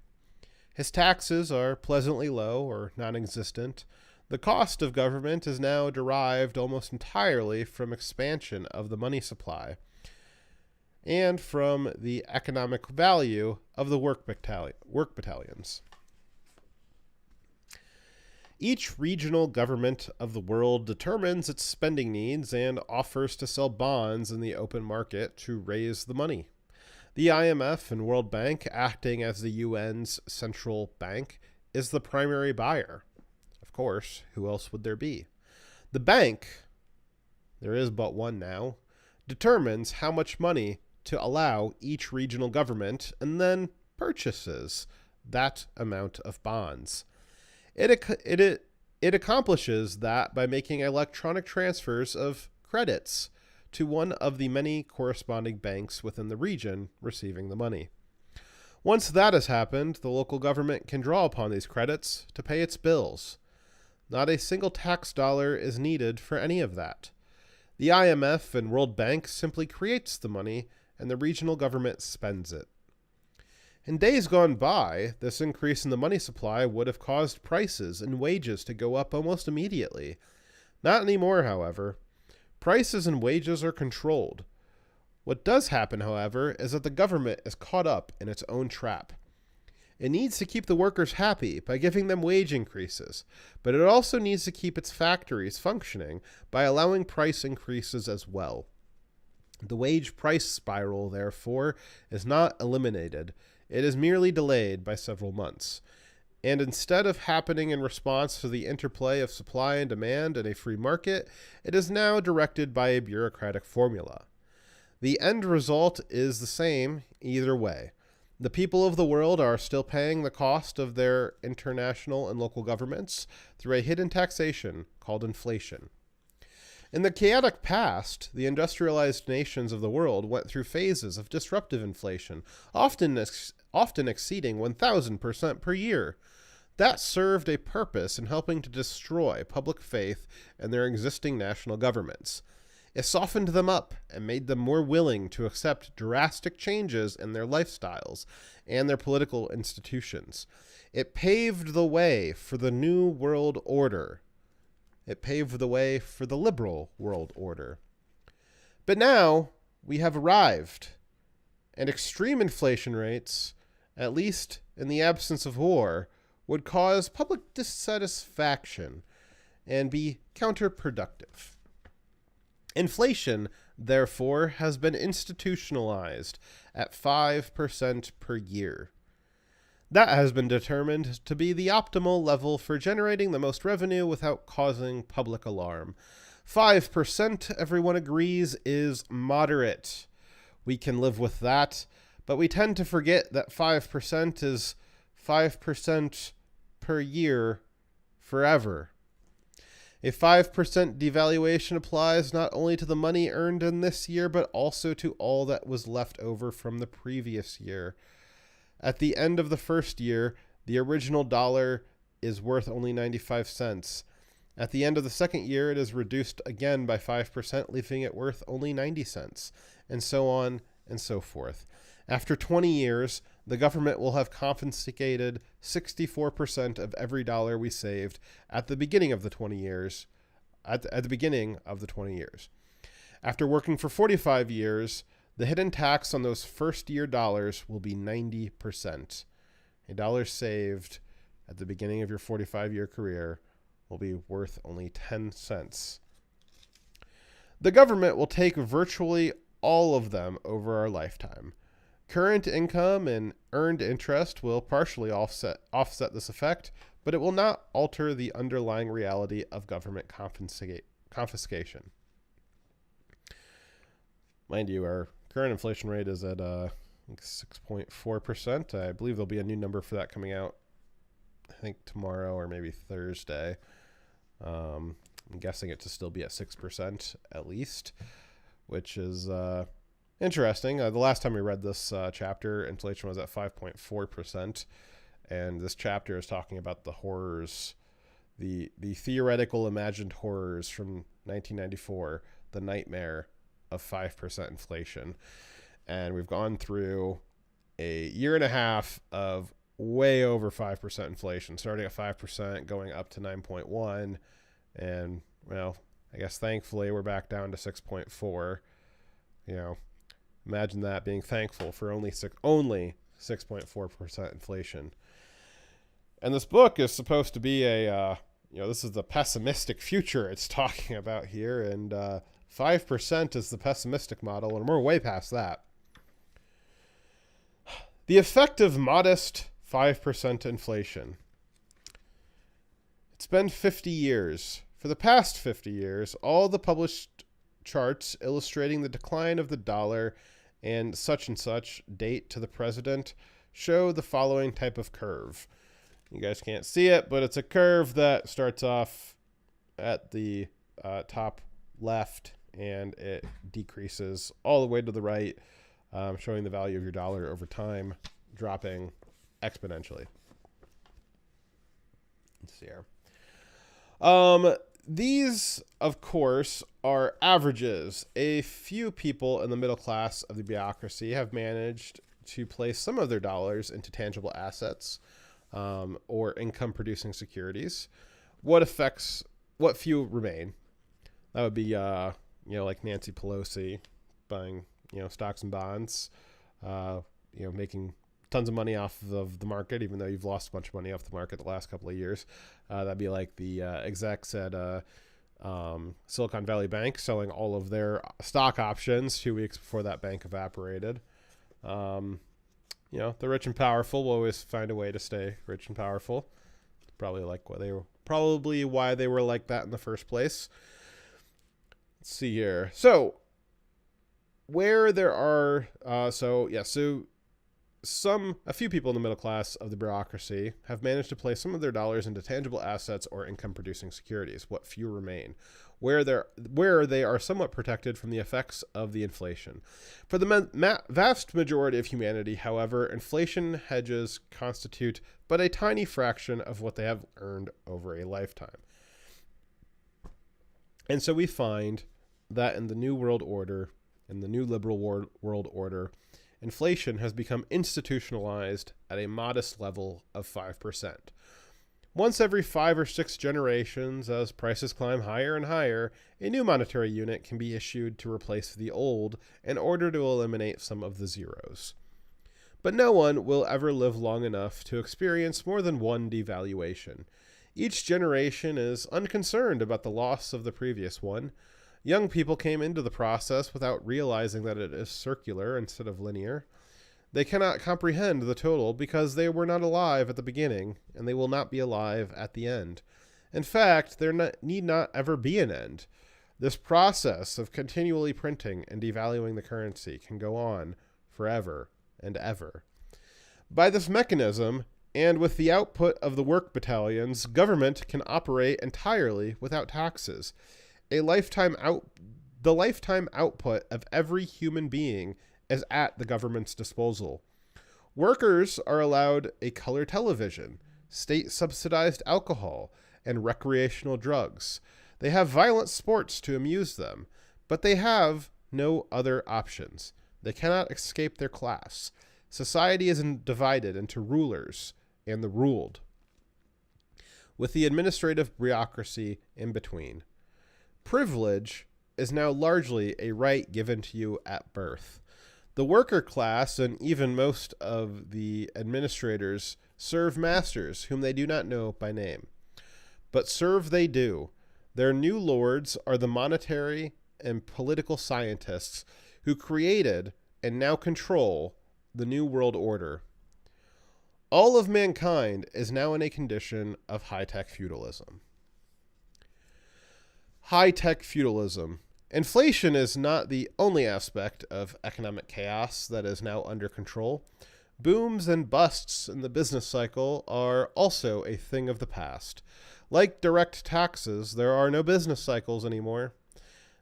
His taxes are pleasantly low or non-existent. The cost of government is now derived almost entirely from expansion of the money supply and from the economic value of the work battalions. Each regional government of the world determines its spending needs and offers to sell bonds in the open market to raise the money. The IMF and World Bank, acting as the UN's central bank, is the primary buyer. Of course, who else would there be? The bank, there is but one now, determines how much money to allow each regional government and then purchases that amount of bonds. It accomplishes that by making electronic transfers of credits to one of the many corresponding banks within the region receiving the money. Once that has happened, the local government can draw upon these credits to pay its bills. Not a single tax dollar is needed for any of that. The IMF and World Bank simply creates the money and the regional government spends it. In days gone by, this increase in the money supply would have caused prices and wages to go up almost immediately. Not anymore, however. Prices and wages are controlled. What does happen, however, is that the government is caught up in its own trap. It needs to keep the workers happy by giving them wage increases, but it also needs to keep its factories functioning by allowing price increases as well. The wage price spiral, therefore, is not eliminated. It is merely delayed by several months. And instead of happening in response to the interplay of supply and demand in a free market, it is now directed by a bureaucratic formula. The end result is the same either way. The people of the world are still paying the cost of their international and local governments through a hidden taxation called inflation. In the chaotic past, the industrialized nations of the world went through phases of disruptive inflation, often exceeding 1,000% per year. That served a purpose in helping to destroy public faith in their existing national governments. It softened them up and made them more willing to accept drastic changes in their lifestyles and their political institutions. It paved the way for the New World Order. It paved the way for the liberal world order. But now we have arrived, and extreme inflation rates, at least in the absence of war, would cause public dissatisfaction and be counterproductive. Inflation, therefore, has been institutionalized at 5% per year. That has been determined to be the optimal level for generating the most revenue without causing public alarm. 5%, everyone agrees, is moderate. We can live with that, but we tend to forget that 5% is 5% per year forever. A 5% devaluation applies not only to the money earned in this year, but also to all that was left over from the previous year. At the end of the first year, the original dollar is worth only 95 cents. At the end of the second year, it is reduced again by 5%, leaving it worth only 90 cents, and so on and so forth. After 20 years, the government will have confiscated 64% of every dollar we saved at the beginning of the 20 years. After working for 45 years, the hidden tax on those first-year dollars will be 90%. A dollar saved at the beginning of your 45-year career will be worth only 10 cents. The government will take virtually all of them over our lifetime. Current income and earned interest will partially offset this effect, but it will not alter the underlying reality of government confiscation. Mind you, our current inflation rate is at 6.4%. I believe there'll be a new number for that coming out, I think tomorrow or maybe Thursday. I'm guessing it to still be at 6% at least, which is interesting. The last time we read this chapter, inflation was at 5.4%, and this chapter is talking about the horrors, the theoretical imagined horrors from 1994, the nightmare of 5% inflation. And we've gone through a year and a half of way over 5% inflation, starting at 5%, going up to 9.1, and, well, I guess thankfully we're back down to 6.4. You know, imagine that, being thankful for only 6.4% inflation. And this book is supposed to be this is the pessimistic future it's talking about here, and 5% is the pessimistic model, and we're way past that. The effect of modest 5% inflation. It's been 50 years. For the past 50 years, all the published charts illustrating the decline of the dollar and such date to the president show the following type of curve. You guys can't see it, but it's a curve that starts off at the top left, and it decreases all the way to the right, showing the value of your dollar over time dropping exponentially. Let's see here. These, of course, are averages. A few people in the middle class of the bureaucracy have managed to place some of their dollars into tangible assets or income-producing securities. What few remain? That would be, like Nancy Pelosi buying, stocks and bonds, making tons of money off of the market, even though you've lost a bunch of money off the market the last couple of years. That'd be like the execs at Silicon Valley Bank selling all of their stock options 2 weeks before that bank evaporated. The rich and powerful will always find a way to stay rich and powerful. Probably why they were like that in the first place. Let's see here. So where there are, a few people in the middle class of the bureaucracy have managed to place some of their dollars into tangible assets or income-producing securities. What few remain, where they are somewhat protected from the effects of the inflation. For the vast majority of humanity, however, inflation hedges constitute but a tiny fraction of what they have earned over a lifetime. And so we find that in the New World Order, in the New Liberal World Order, inflation has become institutionalized at a modest level of 5%. Once every 5 or 6 generations, as prices climb higher and higher, a new monetary unit can be issued to replace the old in order to eliminate some of the zeros. But no one will ever live long enough to experience more than one devaluation. Each generation is unconcerned about the loss of the previous one. Young people came into the process without realizing that it is circular instead of linear. They cannot comprehend the total because they were not alive at the beginning, and they will not be alive at the end. In fact, there need not ever be an end. This process of continually printing and devaluing the currency can go on forever and ever. By this mechanism, and with the output of the work battalions, government can operate entirely without taxes. The lifetime output of every human being is at the government's disposal. Workers are allowed a color television, state-subsidized alcohol, and recreational drugs. They have violent sports to amuse them, but they have no other options. They cannot escape their class. Society is divided into rulers and the ruled, with the administrative bureaucracy in between. Privilege is now largely a right given to you at birth. The worker class and even most of the administrators serve masters whom they do not know by name. But serve they do. Their new lords are the monetary and political scientists who created and now control the New World Order. All of mankind is now in a condition of high-tech feudalism. High-tech feudalism. Inflation is not the only aspect of economic chaos that is now under control. Booms and busts in the business cycle are also a thing of the past. Like direct taxes, there are no business cycles anymore.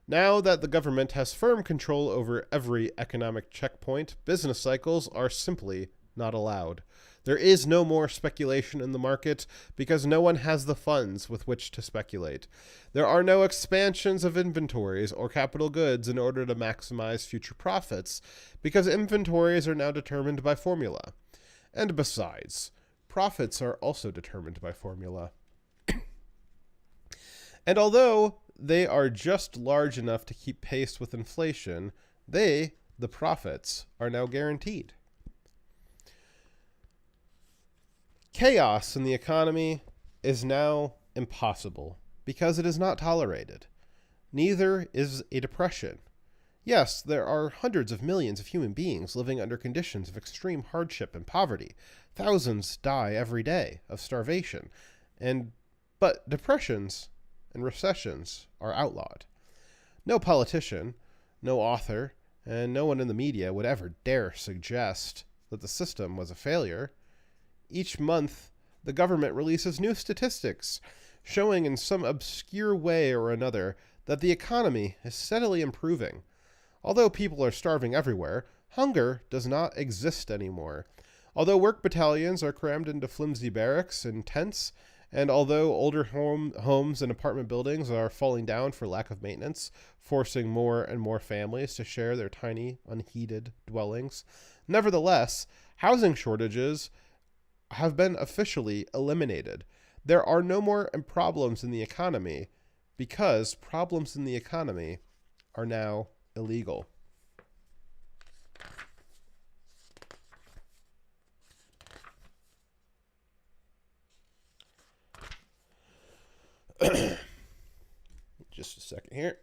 Now that the government has firm control over every economic checkpoint, business cycles are simply not allowed. There is no more speculation in the market because no one has the funds with which to speculate. There are no expansions of inventories or capital goods in order to maximize future profits because inventories are now determined by formula. And besides, profits are also determined by formula. And although they are just large enough to keep pace with inflation, the profits, are now guaranteed. Chaos in the economy is now impossible because it is not tolerated. Neither is a depression. Yes, there are hundreds of millions of human beings living under conditions of extreme hardship and poverty. Thousands die every day of starvation. But depressions and recessions are outlawed. No politician, no author, and no one in the media would ever dare suggest that the system was a failure. Each month, the government releases new statistics showing in some obscure way or another that the economy is steadily improving. Although people are starving everywhere, hunger does not exist anymore. Although work battalions are crammed into flimsy barracks and tents, and although older homes and apartment buildings are falling down for lack of maintenance, forcing more and more families to share their tiny, unheated dwellings, nevertheless, housing shortages have been officially eliminated. There are no more problems in the economy because problems in the economy are now illegal. Just a second here.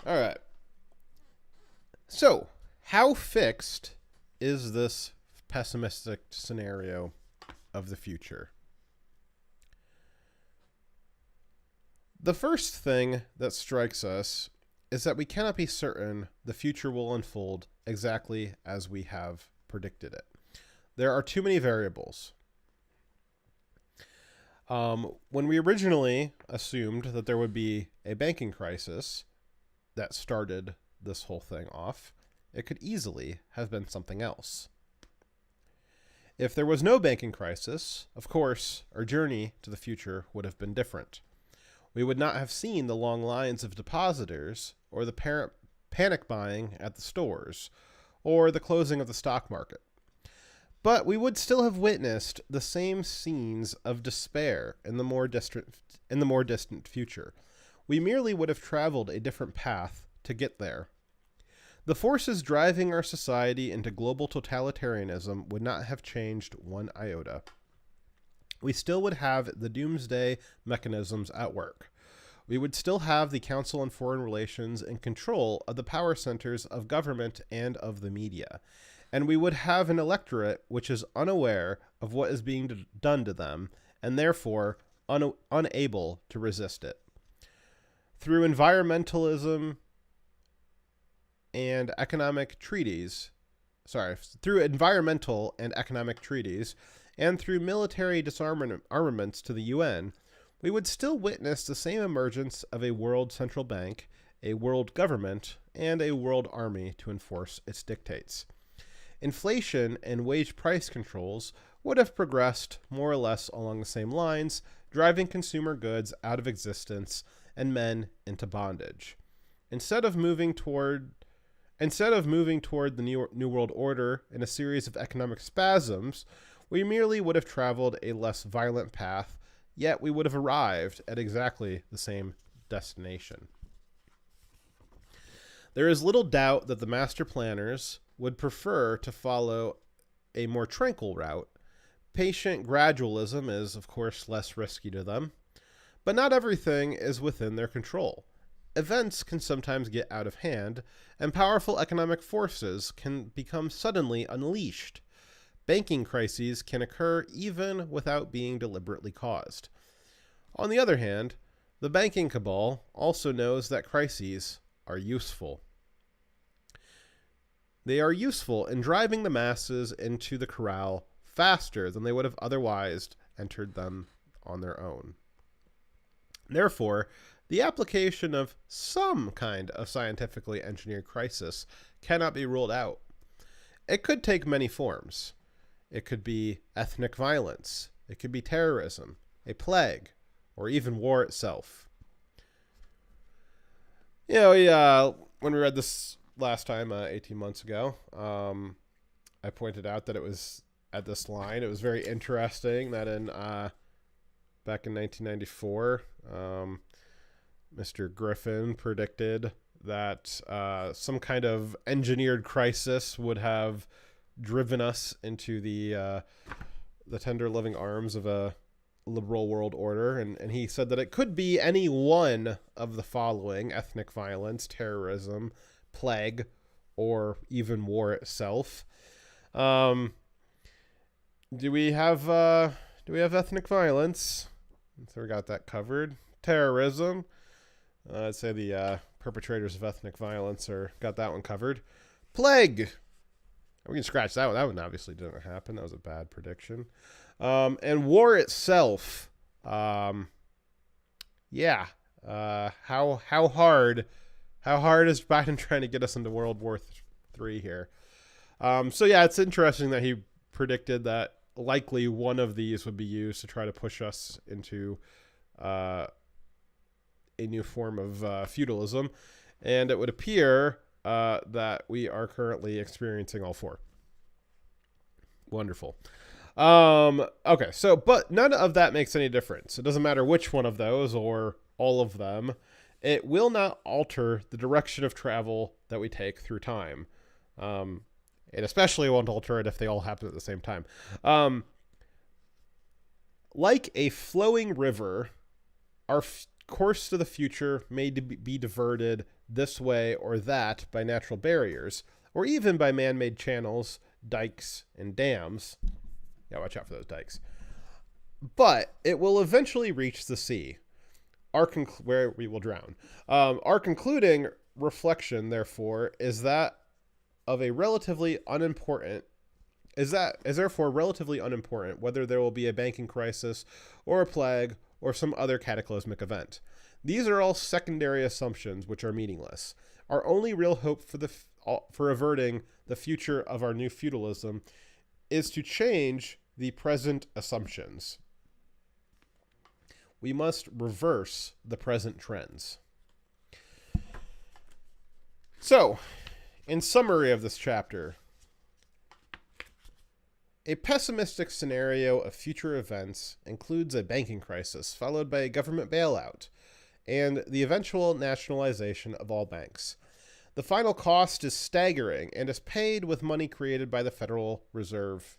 All right. So, how fixed is this pessimistic scenario of the future? The first thing that strikes us is that we cannot be certain the future will unfold exactly as we have predicted it. There are too many variables. When we originally assumed that there would be a banking crisis that started this whole thing off, it could easily have been something else. If there was no banking crisis, of course, our journey to the future would have been different. We would not have seen the long lines of depositors or the panic buying at the stores or the closing of the stock market. But we would still have witnessed the same scenes of despair in the more distant future. We merely would have traveled a different path to get there. The forces driving our society into global totalitarianism would not have changed one iota. We still would have the doomsday mechanisms at work. We would still have the Council on Foreign Relations in control of the power centers of government and of the media. And we would have an electorate which is unaware of what is being done to them and therefore unable to resist it. Through environmental and economic treaties, and through military disarmaments to the UN, we would still witness the same emergence of a world central bank, a world government, and a world army to enforce its dictates. Inflation and wage price controls would have progressed more or less along the same lines, driving consumer goods out of existence and men into bondage. Instead of moving toward the New World Order in a series of economic spasms, we merely would have traveled a less violent path, yet we would have arrived at exactly the same destination. There is little doubt that the master planners would prefer to follow a more tranquil route. Patient gradualism is, of course, less risky to them, but not everything is within their control. Events can sometimes get out of hand, and powerful economic forces can become suddenly unleashed. Banking crises can occur even without being deliberately caused. On the other hand, the banking cabal also knows that crises are useful. They are useful in driving the masses into the corral faster than they would have otherwise entered them on their own. Therefore, the application of some kind of scientifically engineered crisis cannot be ruled out. It could take many forms. It could be ethnic violence. It could be terrorism, a plague, or even war itself. When we read this last time, 18 months ago, I pointed out that it was at this line. It was very interesting that back in 1994, Mr. Griffin predicted that some kind of engineered crisis would have driven us into the tender loving arms of a liberal world order, and he said that it could be any one of the following: ethnic violence, terrorism, plague, or even war itself. Do we have ethnic violence? So we got that covered. terrorism. I'd say the perpetrators of ethnic violence got that one covered. Plague. We can scratch that one. That one obviously didn't happen. That was a bad prediction. And war itself. How hard is Biden trying to get us into World War III here? It's interesting that he predicted that likely one of these would be used to try to push us into a new form of feudalism, and it would appear that we are currently experiencing all four. Wonderful. Okay, but none of that makes any difference. It doesn't matter which one of those or all of them. It will not alter the direction of travel that we take through time. It especially won't alter it if they all happen at the same time. Like a flowing river, our course to the future may be diverted this way or that by natural barriers, or even by man-made channels, dikes, and dams. Yeah, watch out for those dikes. But it will eventually reach the sea, where we will drown. Our concluding reflection, therefore, is therefore relatively unimportant whether there will be a banking crisis or a plague or some other cataclysmic event. These are all secondary assumptions which are meaningless. Our only real hope for averting the future of our new feudalism is to change the present assumptions. We must reverse the present trends. So, in summary of this chapter, a pessimistic scenario of future events includes a banking crisis followed by a government bailout and the eventual nationalization of all banks. The final cost is staggering and is paid with money created by the Federal Reserve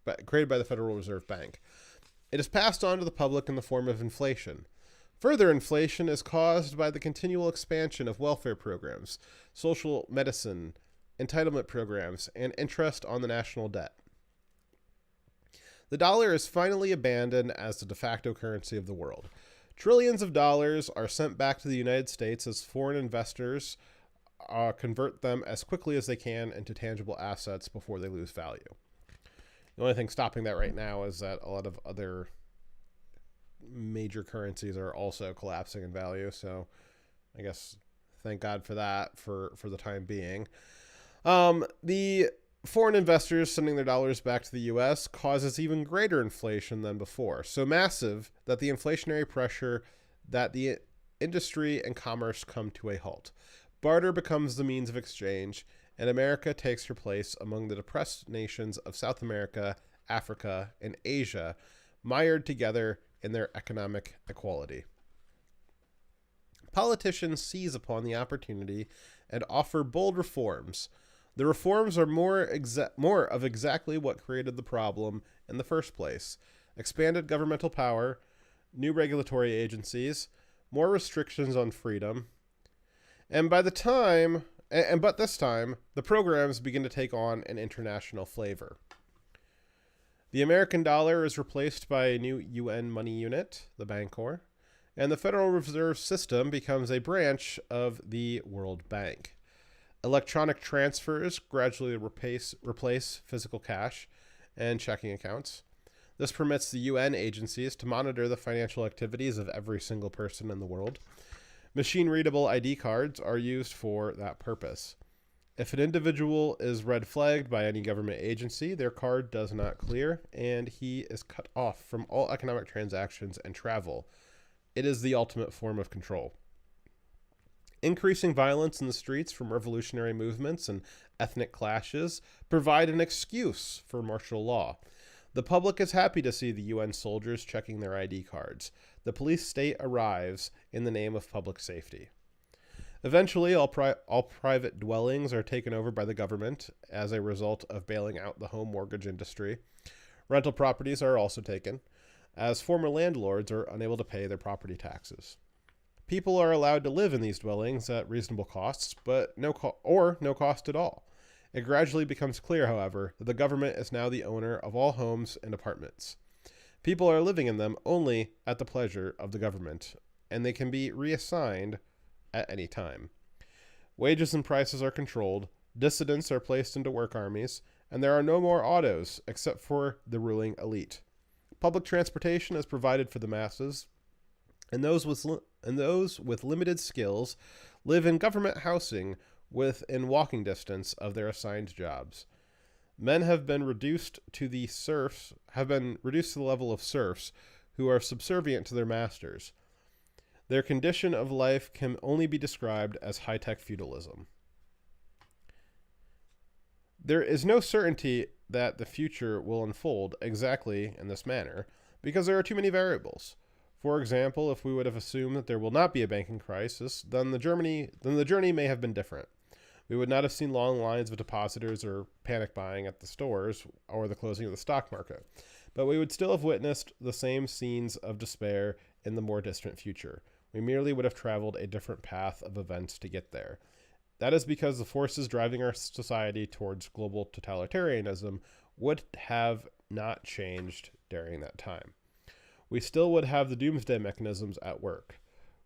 Bank. It is passed on to the public in the form of inflation. Further inflation is caused by the continual expansion of welfare programs, social medicine, entitlement programs, and interest on the national debt. The dollar is finally abandoned as the de facto currency of the world. Trillions of dollars are sent back to the United States as foreign investors convert them as quickly as they can into tangible assets before they lose value. The only thing stopping that right now is that a lot of other major currencies are also collapsing in value. So I guess thank God for that for the time being. The foreign investors sending their dollars back to the U.S. causes even greater inflation than before. So massive that the inflationary pressure that the industry and commerce come to a halt. Barter becomes the means of exchange, and America takes her place among the depressed nations of South America, Africa, and Asia, mired together in their economic equality. Politicians seize upon the opportunity and offer bold reforms. The reforms are more of exactly what created the problem in the first place. Expanded governmental power, new regulatory agencies, more restrictions on freedom, but this time, the programs begin to take on an international flavor. The American dollar is replaced by a new UN money unit, the Bancor, and the Federal Reserve System becomes a branch of the World Bank. Electronic transfers gradually replace physical cash and checking accounts. This permits the UN agencies to monitor the financial activities of every single person in the world. Machine-readable ID cards are used for that purpose. If an individual is red flagged by any government agency, their card does not clear, and he is cut off from all economic transactions and travel. It is the ultimate form of control. Increasing violence in the streets from revolutionary movements and ethnic clashes provide an excuse for martial law. The public is happy to see the UN soldiers checking their ID cards. The police state arrives in the name of public safety. Eventually, all private dwellings are taken over by the government as a result of bailing out the home mortgage industry. Rental properties are also taken, as former landlords are unable to pay their property taxes. People are allowed to live in these dwellings at reasonable costs, but no cost at all. It gradually becomes clear, however, that the government is now the owner of all homes and apartments. People are living in them only at the pleasure of the government, and they can be reassigned at any time. Wages and prices are controlled, dissidents are placed into work armies, and there are no more autos except for the ruling elite. Public transportation is provided for the masses, and those with limited skills live in government housing within walking distance of their assigned jobs. Men have been reduced to the level of serfs who are subservient to their masters. Their condition of life can only be described as high-tech feudalism. There is no certainty that the future will unfold exactly in this manner, because there are too many variables. For example, if we would have assumed that there will not be a banking crisis, then the journey may have been different. We would not have seen long lines of depositors or panic buying at the stores or the closing of the stock market, but we would still have witnessed the same scenes of despair in the more distant future. We merely would have traveled a different path of events to get there. That is because the forces driving our society towards global totalitarianism would have not changed during that time. We still would have the doomsday mechanisms at work.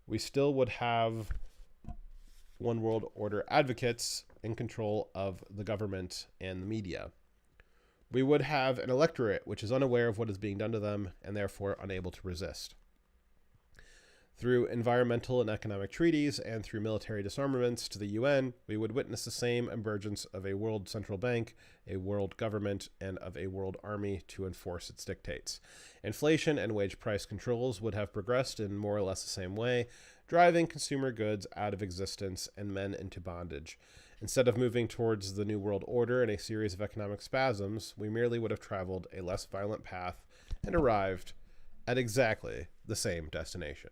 We still would have one world order advocates in control of the government and the media. We would have an electorate which is unaware of what is being done to them and therefore unable to resist. Through environmental and economic treaties and through military disarmaments to the UN, we would witness the same emergence of a world central bank, a world government, and of a world army to enforce its dictates. Inflation and wage price controls would have progressed in more or less the same way, driving consumer goods out of existence and men into bondage. Instead of moving towards the New World Order in a series of economic spasms, we merely would have traveled a less violent path and arrived at exactly the same destination.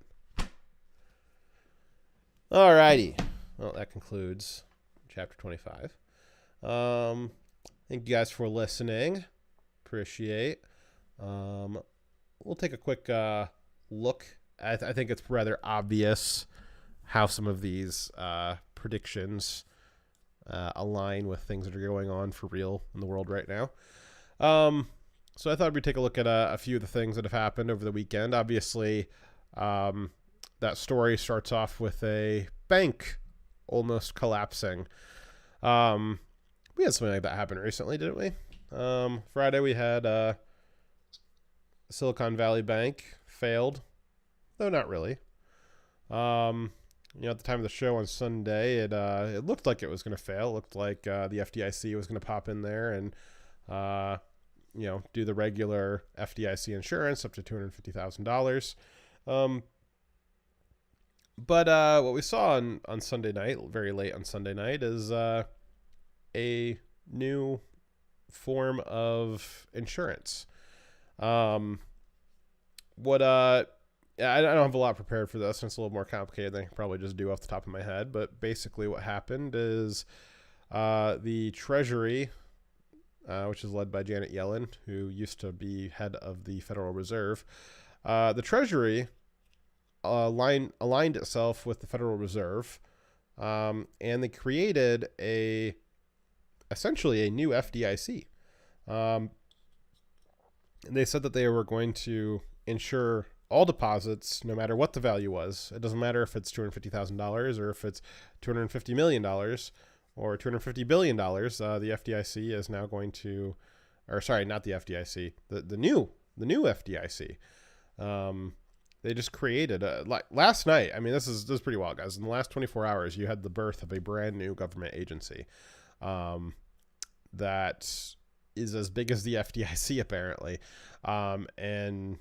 Alrighty. Well, that concludes chapter 25. Thank you guys for listening. Appreciate. We'll take a quick look. I think it's rather obvious how some of these predictions align with things that are going on for real in the world right now. So I thought we'd take a look at a few of the things that have happened over the weekend. Obviously, that story starts off with a bank almost collapsing. We had something like that happen recently, didn't we? Friday we had Silicon Valley Bank failed, though not really. At the time of the show on Sunday, it looked like it was going to fail. It looked like the FDIC was going to pop in there and do the regular FDIC insurance up to $250,000. But what we saw on Sunday night, very late on Sunday night, is a new form of insurance. I don't have a lot prepared for this, and it's a little more complicated than I can probably just do off the top of my head. But basically what happened is the Treasury, which is led by Janet Yellen, who used to be head of the Federal Reserve, the Treasury aligned itself with the Federal Reserve, and they created essentially a new FDIC. And they said that they were going to insure all deposits, no matter what the value was. It doesn't matter if it's $250,000 or if it's $250 million or $250 billion. The FDIC is now going to, or sorry, not the FDIC, the new FDIC. They just created last night. I mean, this is pretty wild, guys. In the last 24 hours, you had the birth of a brand new government agency that is as big as the FDIC apparently. And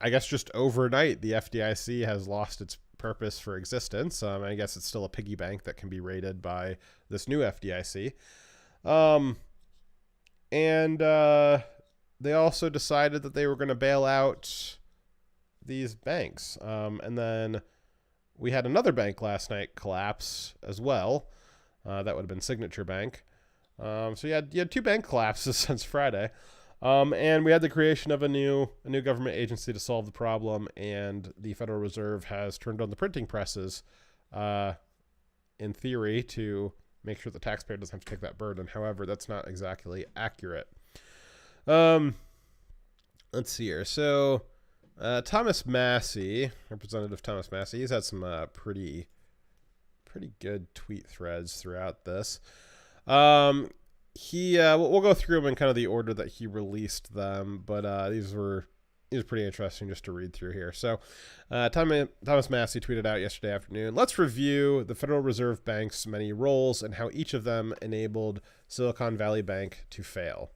I guess just overnight, the FDIC has lost its purpose for existence. I guess it's still a piggy bank that can be raided by this new FDIC. And they also decided that they were going to bail out these banks. And then we had another bank last night collapse as well. That would have been Signature Bank. So you had two bank collapses since Friday. And we had the creation of a new government agency to solve the problem, and the Federal Reserve has turned on the printing presses, in theory, to make sure the taxpayer doesn't have to take that burden. However, that's not exactly accurate. Let's see here. So Thomas Massey, Representative Thomas Massey, he's had some pretty good tweet threads throughout this. We'll go through them in kind of the order that he released them, but these are pretty interesting just to read through here. So Thomas Massey tweeted out yesterday afternoon, let's review the Federal Reserve Bank's many roles and how each of them enabled Silicon Valley Bank to fail.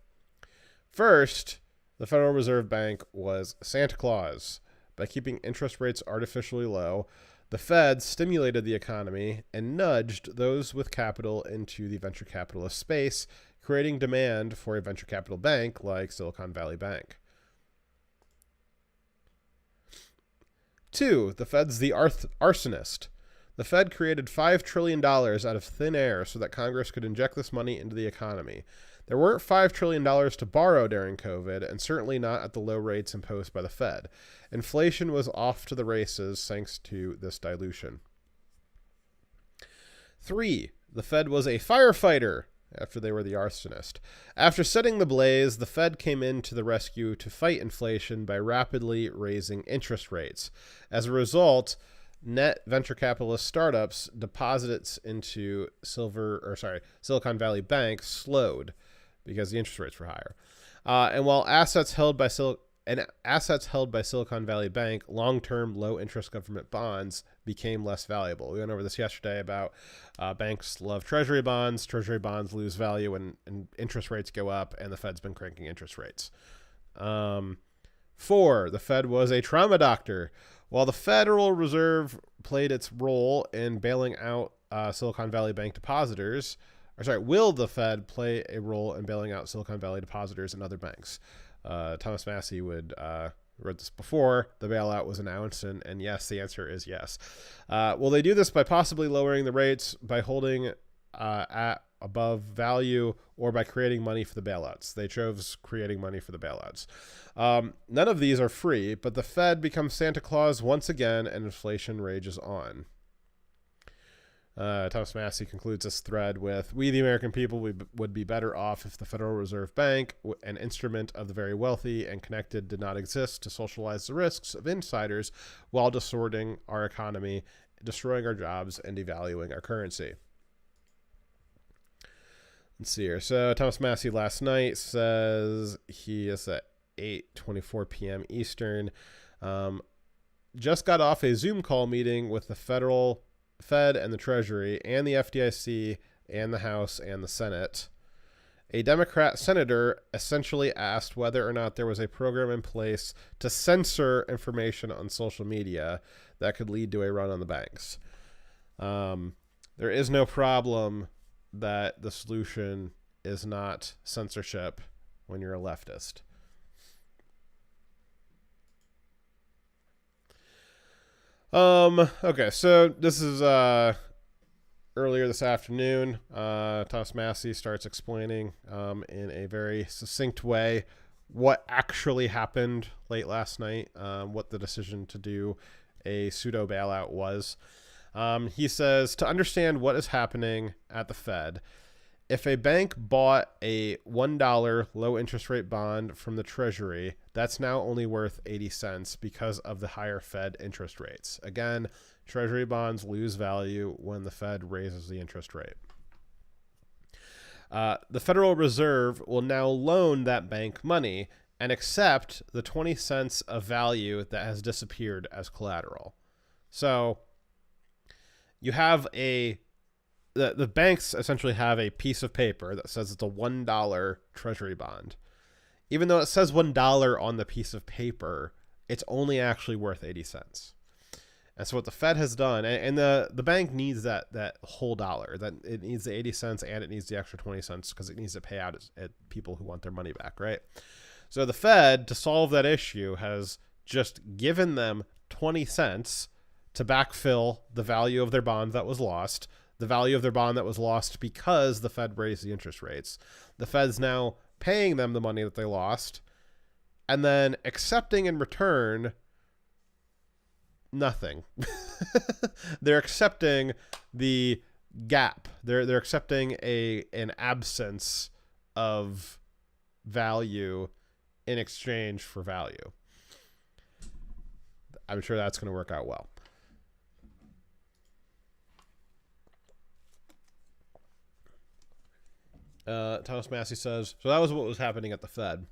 First, the Federal Reserve Bank was Santa Claus. By keeping interest rates artificially low, the Fed stimulated the economy and nudged those with capital into the venture capitalist space, creating demand for a venture capital bank like Silicon Valley Bank. 2. The Fed's the arsonist. The Fed created $5 trillion out of thin air so that Congress could inject this money into the economy. There weren't $5 trillion to borrow during COVID, and certainly not at the low rates imposed by the Fed. Inflation was off to the races thanks to this dilution. 3. The Fed was a firefighter after they were the arsonist. After setting the blaze, the Fed came in to the rescue to fight inflation by rapidly raising interest rates. As a result, net venture capitalist startups deposits into Silicon Valley Bank slowed because the interest rates were higher. And while assets held by Silicon Valley Bank, long-term low-interest government bonds became less valuable. We went over this yesterday about banks love treasury bonds. Treasury bonds lose value when interest rates go up, and the Fed's been cranking interest rates. 4, the Fed was a trauma doctor. While the Federal Reserve played its role in bailing out Silicon Valley Bank depositors, will the Fed play a role in bailing out Silicon Valley depositors and other banks? Thomas Massey wrote this before the bailout was announced, and yes, the answer is yes. Will they do this by possibly lowering the rates, by holding at above value, or by creating money for the bailouts? They chose creating money for the bailouts. None of these are free, but the Fed becomes Santa Claus once again, and inflation rages on. Thomas Massey concludes this thread with, we, the American people, would be better off if the Federal Reserve Bank, an instrument of the very wealthy and connected, did not exist to socialize the risks of insiders while distorting our economy, destroying our jobs, and devaluing our currency. Let's see here. So Thomas Massey last night says he is at 8:24 p.m. Eastern. Just got off a Zoom call meeting with the Fed and the Treasury and the FDIC and the House and the Senate. A Democrat senator essentially asked whether or not there was a program in place to censor information on social media that could lead to a run on the banks. There is no problem that the solution is not censorship when you're a leftist. Okay, so this is earlier this afternoon. Thomas Massey starts explaining in a very succinct way what actually happened late last night, what the decision to do a pseudo bailout was. He says, to understand what is happening at the Fed, if a bank bought a $1 low interest rate bond from the Treasury, that's now only worth 80 cents because of the higher Fed interest rates. Again, Treasury bonds lose value when the Fed raises the interest rate. The Federal Reserve will now loan that bank money and accept the 20 cents of value that has disappeared as collateral. So you have the banks essentially have a piece of paper that says it's a $1 Treasury bond. Even though it says $1 on the piece of paper, it's only actually worth 80 cents. And so what the Fed has done, and the bank needs that whole dollar, that it needs the 80 cents and it needs the extra 20 cents because it needs to pay out at people who want their money back, right? So the Fed, to solve that issue, has just given them 20 cents to backfill the value of their bond that was lost, the value of their bond that was lost because the Fed raised the interest rates. The Fed's now paying them the money that they lost and then accepting in return nothing. They're accepting the gap. They're accepting an absence of value in exchange for value. I'm sure that's going to work out well. Thomas Massey says, so that was what was happening at the Fed.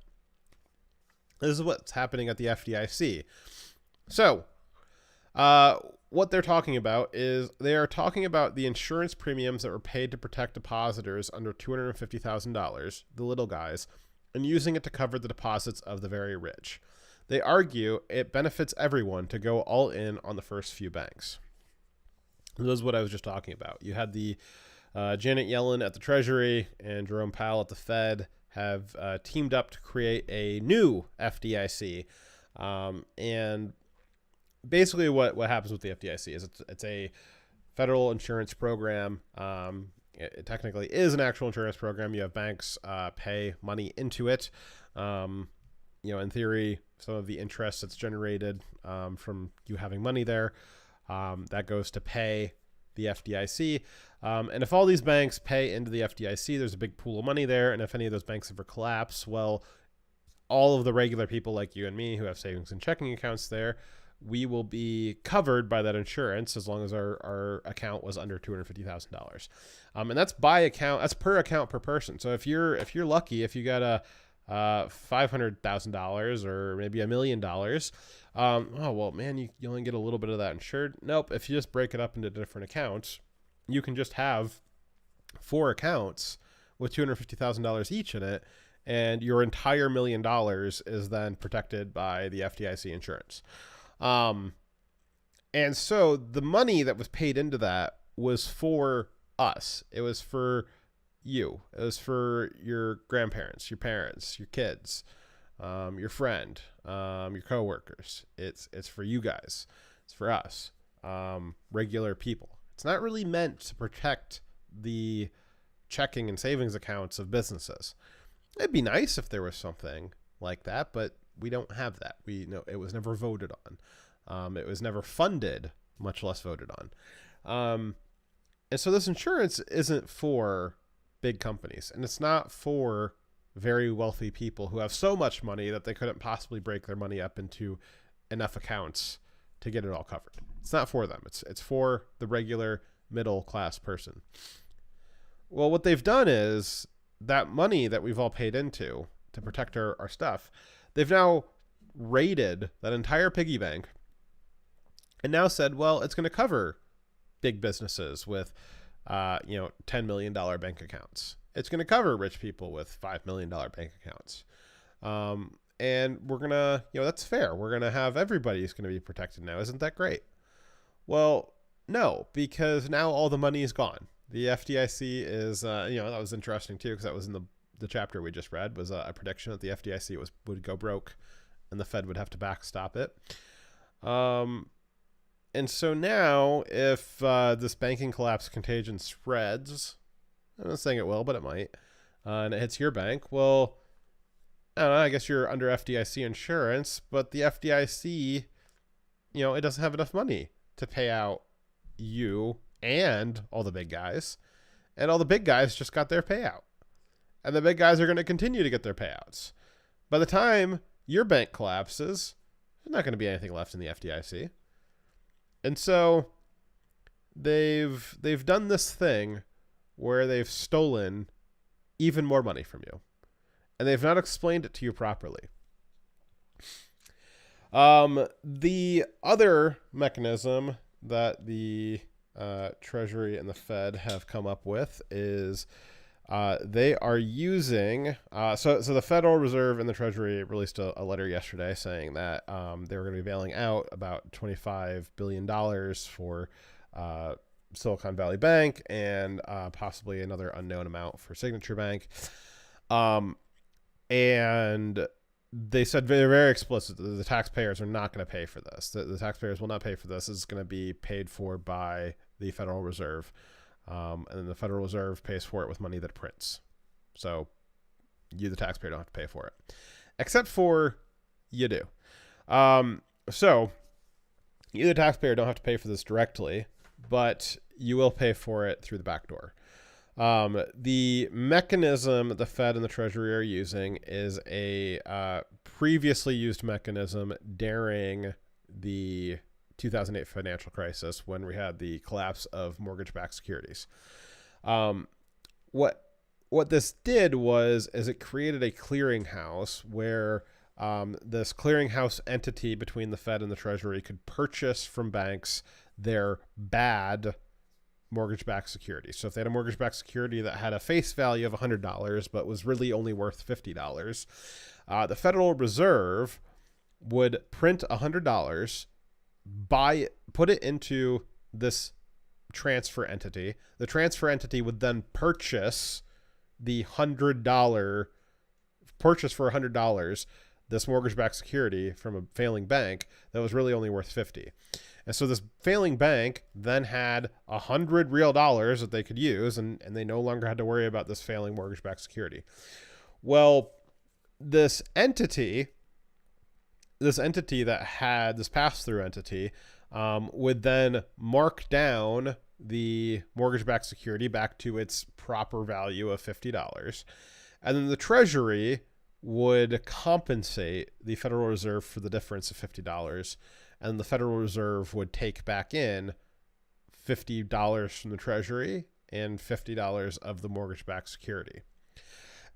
This is what's happening at the FDIC. So, what they're talking about is they are talking about the insurance premiums that were paid to protect depositors under $250,000, the little guys, and using it to cover the deposits of the very rich. They argue it benefits everyone to go all in on the first few banks. And this is what I was just talking about. You had the Janet Yellen at the Treasury and Jerome Powell at the Fed have teamed up to create a new FDIC. And basically what happens with the FDIC is it's a federal insurance program. It technically is an actual insurance program. You have banks pay money into it. In theory, some of the interest that's generated from you having money there, that goes to pay the FDIC. And if all these banks pay into the FDIC, there's a big pool of money there. And if any of those banks ever collapse, well, all of the regular people like you and me who have savings and checking accounts there, we will be covered by that insurance as long as our account was under $250,000. And that's by account, that's per account per person. So if you're lucky, if you got a $500,000 or maybe $1 million, oh, well, man, you only get a little bit of that insured. Nope. If you just break it up into different accounts, you can just have 4 accounts with $250,000 each in it, and your entire $1 million is then protected by the FDIC insurance. And so the money that was paid into that was for us. It was for you. It was for your grandparents, your parents, your kids, your friend, your coworkers. It's for you guys. It's for us, regular people. It's not really meant to protect the checking and savings accounts of businesses. It'd be nice if there was something like that, but we don't have that. We know it was never voted on. It was never funded, much less voted on. And so this insurance isn't for big companies, and it's not for very wealthy people who have so much money that they couldn't possibly break their money up into enough accounts to get it all covered. It's not for them. It's for the regular middle class person. Well, what they've done is that money that we've all paid into to protect our stuff, they've now raided that entire piggy bank and now said, well, it's going to cover big businesses with, $10 million bank accounts. It's going to cover rich people with $5 million bank accounts. And we're going to, that's fair. We're going to have everybody's going to be protected now. Isn't that great? Well, no, because now all the money is gone. The FDIC is, that was interesting too, because that was in the chapter we just read, was a prediction that the FDIC would go broke and the Fed would have to backstop it. And so now if this banking collapse contagion spreads, I'm not saying it will, but it might, and it hits your bank, well, I don't know, I guess you're under FDIC insurance, but the FDIC, it doesn't have enough money to pay out you and all the big guys. And all the big guys just got their payout. And the big guys are going to continue to get their payouts. By the time your bank collapses, there's not going to be anything left in the FDIC. And so they've done this thing where they've stolen even more money from you. And they've not explained it to you properly. The other mechanism that the Treasury and the Fed have come up with is they are using so the Federal Reserve and the Treasury released a letter yesterday saying that they were going to be bailing out about $25 billion for Silicon Valley Bank and possibly another unknown amount for Signature Bank. And they said very, very explicit that the taxpayers are not going to pay for this. The taxpayers will not pay for this. It's going to be paid for by the Federal Reserve. And then the Federal Reserve pays for it with money that it prints. So you, the taxpayer, don't have to pay for it. Except for you do. So you, the taxpayer, don't have to pay for this directly, but you will pay for it through the back door. The mechanism the Fed and the Treasury are using is a previously used mechanism during the 2008 financial crisis when we had the collapse of mortgage-backed securities. What this did is it created a clearinghouse where this clearinghouse entity between the Fed and the Treasury could purchase from banks their bad mortgage-backed securities. So if they had a mortgage-backed security that had a face value of $100 but was really only worth $50, the Federal Reserve would print $100, put it into this transfer entity. The transfer entity would then purchase the $100 purchase for $100 this mortgage-backed security from a failing bank that was really only worth $50. And so this failing bank then had $100 real dollars that they could use, and they no longer had to worry about this failing mortgage-backed security. Well, this entity that had this pass-through entity would then mark down the mortgage-backed security back to its proper value of $50. And then the Treasury would compensate the Federal Reserve for the difference of $50. And the Federal Reserve would take back in $50 from the Treasury and $50 of the mortgage-backed security.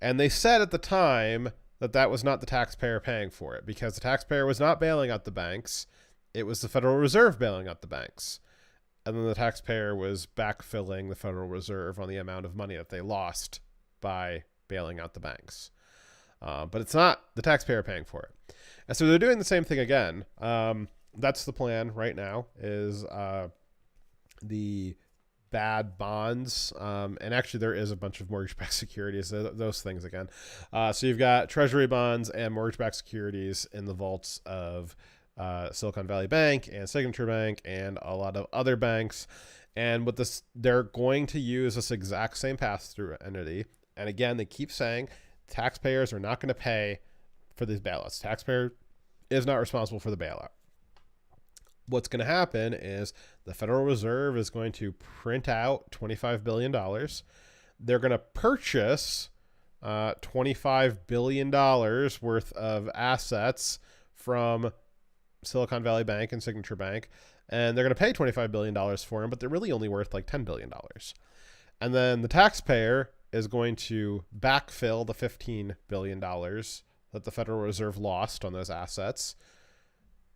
And they said at the time that was not the taxpayer paying for it, because the taxpayer was not bailing out the banks. It was the Federal Reserve bailing out the banks. And then the taxpayer was backfilling the Federal Reserve on the amount of money that they lost by bailing out the banks. But it's not the taxpayer paying for it. And so they're doing the same thing again. That's the plan right now, is the bad bonds. And actually there is a bunch of mortgage-backed securities, those things again. So you've got Treasury bonds and mortgage-backed securities in the vaults of Silicon Valley Bank and Signature Bank and a lot of other banks. And with this, they're going to use this exact same pass-through entity. And again, they keep saying taxpayers are not going to pay for these bailouts. Taxpayer is not responsible for the bailout. What's going to happen is the Federal Reserve is going to print out $25 billion. They're going to purchase $25 billion worth of assets from Silicon Valley Bank and Signature Bank, and they're going to pay $25 billion for them, but they're really only worth like $10 billion. And then the taxpayer is going to backfill the $15 billion that the Federal Reserve lost on those assets.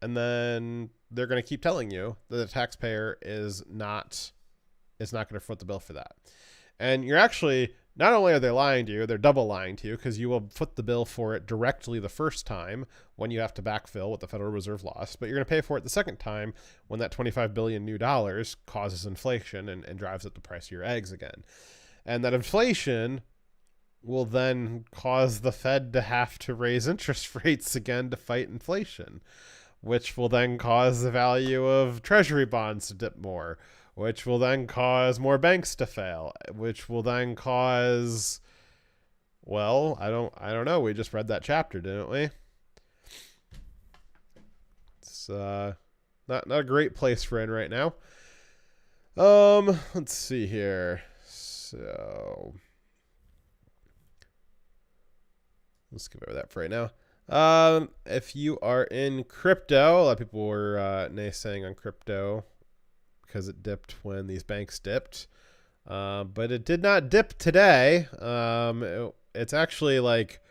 And then they're going to keep telling you that the taxpayer is not going to foot the bill for that. And you're actually, not only are they lying to you, they're double lying to you, because you will foot the bill for it directly the first time when you have to backfill what the Federal Reserve lost, but you're going to pay for it the second time when that $25 billion new dollars causes inflation and drives up the price of your eggs again. And that inflation will then cause the Fed to have to raise interest rates again to fight inflation, which will then cause the value of Treasury bonds to dip more, which will then cause more banks to fail, which will then cause, well, I don't know. We just read that chapter, didn't we? It's not a great place we're in right now. Let's see here. So let's skip over that for right now. If you are in crypto, a lot of people were naysaying on crypto because it dipped when these banks dipped, but it did not dip today. It's actually like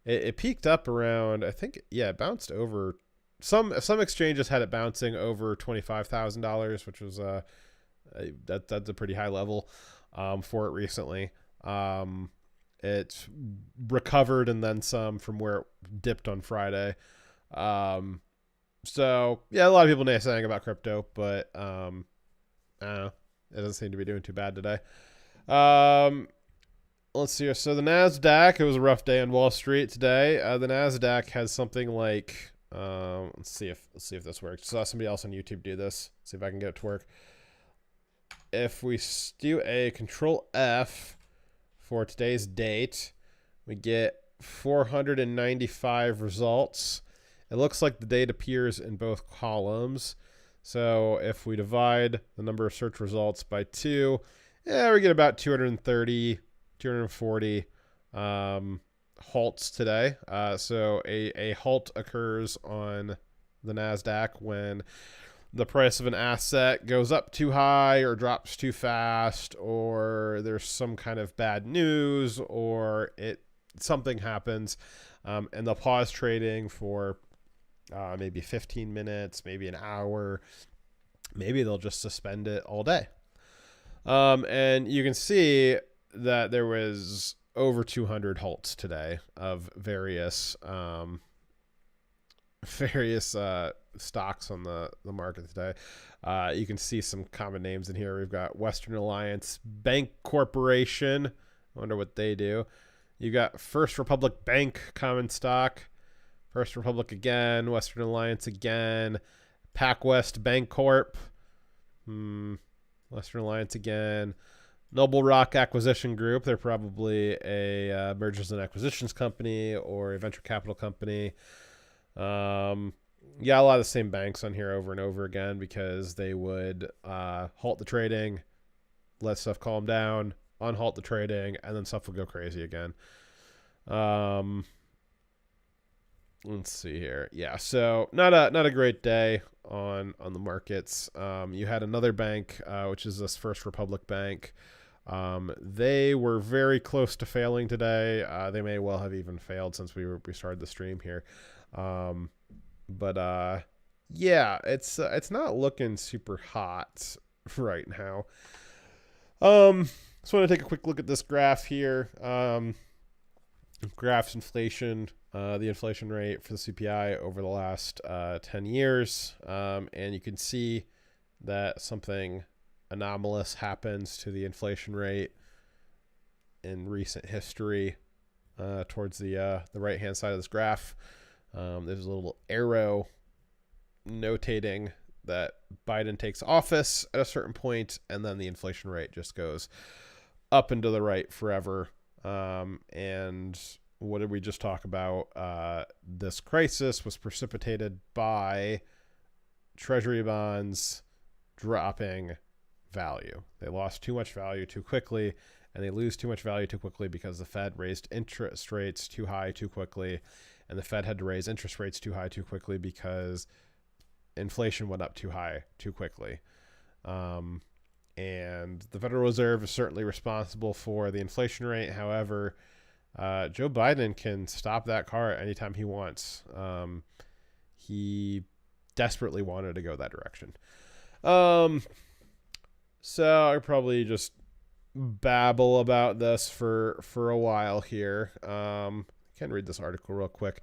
it peaked up around, I think, it bounced over. Some exchanges had it bouncing over $25,000, which was that's a pretty high level for it recently. It's recovered and then some from where it dipped on Friday. So yeah, a lot of people naysaying about crypto, but I don't know. It doesn't seem to be doing too bad today. Let's see here. So the NASDAQ, it was a rough day on Wall Street today. The NASDAQ has something like, let's see if this works. Saw somebody else on YouTube do this. See if I can get it to work. If we do a Control F for today's date, we get 495 results. It looks like the date appears in both columns. So if we divide the number of search results by 2, we get about 230, 240 halts today. So a halt occurs on the NASDAQ when the price of an asset goes up too high or drops too fast, or there's some kind of bad news, or something happens, and they'll pause trading for maybe 15 minutes, maybe an hour, maybe they'll just suspend it all day. And you can see that there was over 200 halts today of various stocks on the market today. You can see some common names in here. We've got Western Alliance Bank Corporation. I wonder what they do. You got First Republic Bank common stock. First Republic again. Western Alliance again. PacWest Bank Corp. Western Alliance again. Noble Rock Acquisition Group. They're probably a mergers and acquisitions company or a venture capital company. Yeah, a lot of the same banks on here over and over again because they would halt the trading, let stuff calm down, unhalt the trading, and then stuff would go crazy again. Let's see here. Yeah, so not a great day on the markets. You had another bank, which is this First Republic Bank. They were very close to failing today. They may well have even failed since we started the stream here. But yeah, it's not looking super hot right now. Just want to take a quick look at this graph here. Graphs inflation, the inflation rate for the CPI over the last 10 years. And you can see that something anomalous happens to the inflation rate in recent history towards the right-hand side of this graph. There's a little arrow notating that Biden takes office at a certain point, and then the inflation rate just goes up and to the right forever. And what did we just talk about? This crisis was precipitated by Treasury bonds dropping value. They lost too much value too quickly, and they lose too much value too quickly because the Fed raised interest rates too high too quickly. And the Fed had to raise interest rates too high too quickly because inflation went up too high too quickly. And the Federal Reserve is certainly responsible for the inflation rate. However, Joe Biden can stop that car anytime he wants. He desperately wanted to go that direction. So I probably just babble about this for a while here. Can read this article real quick.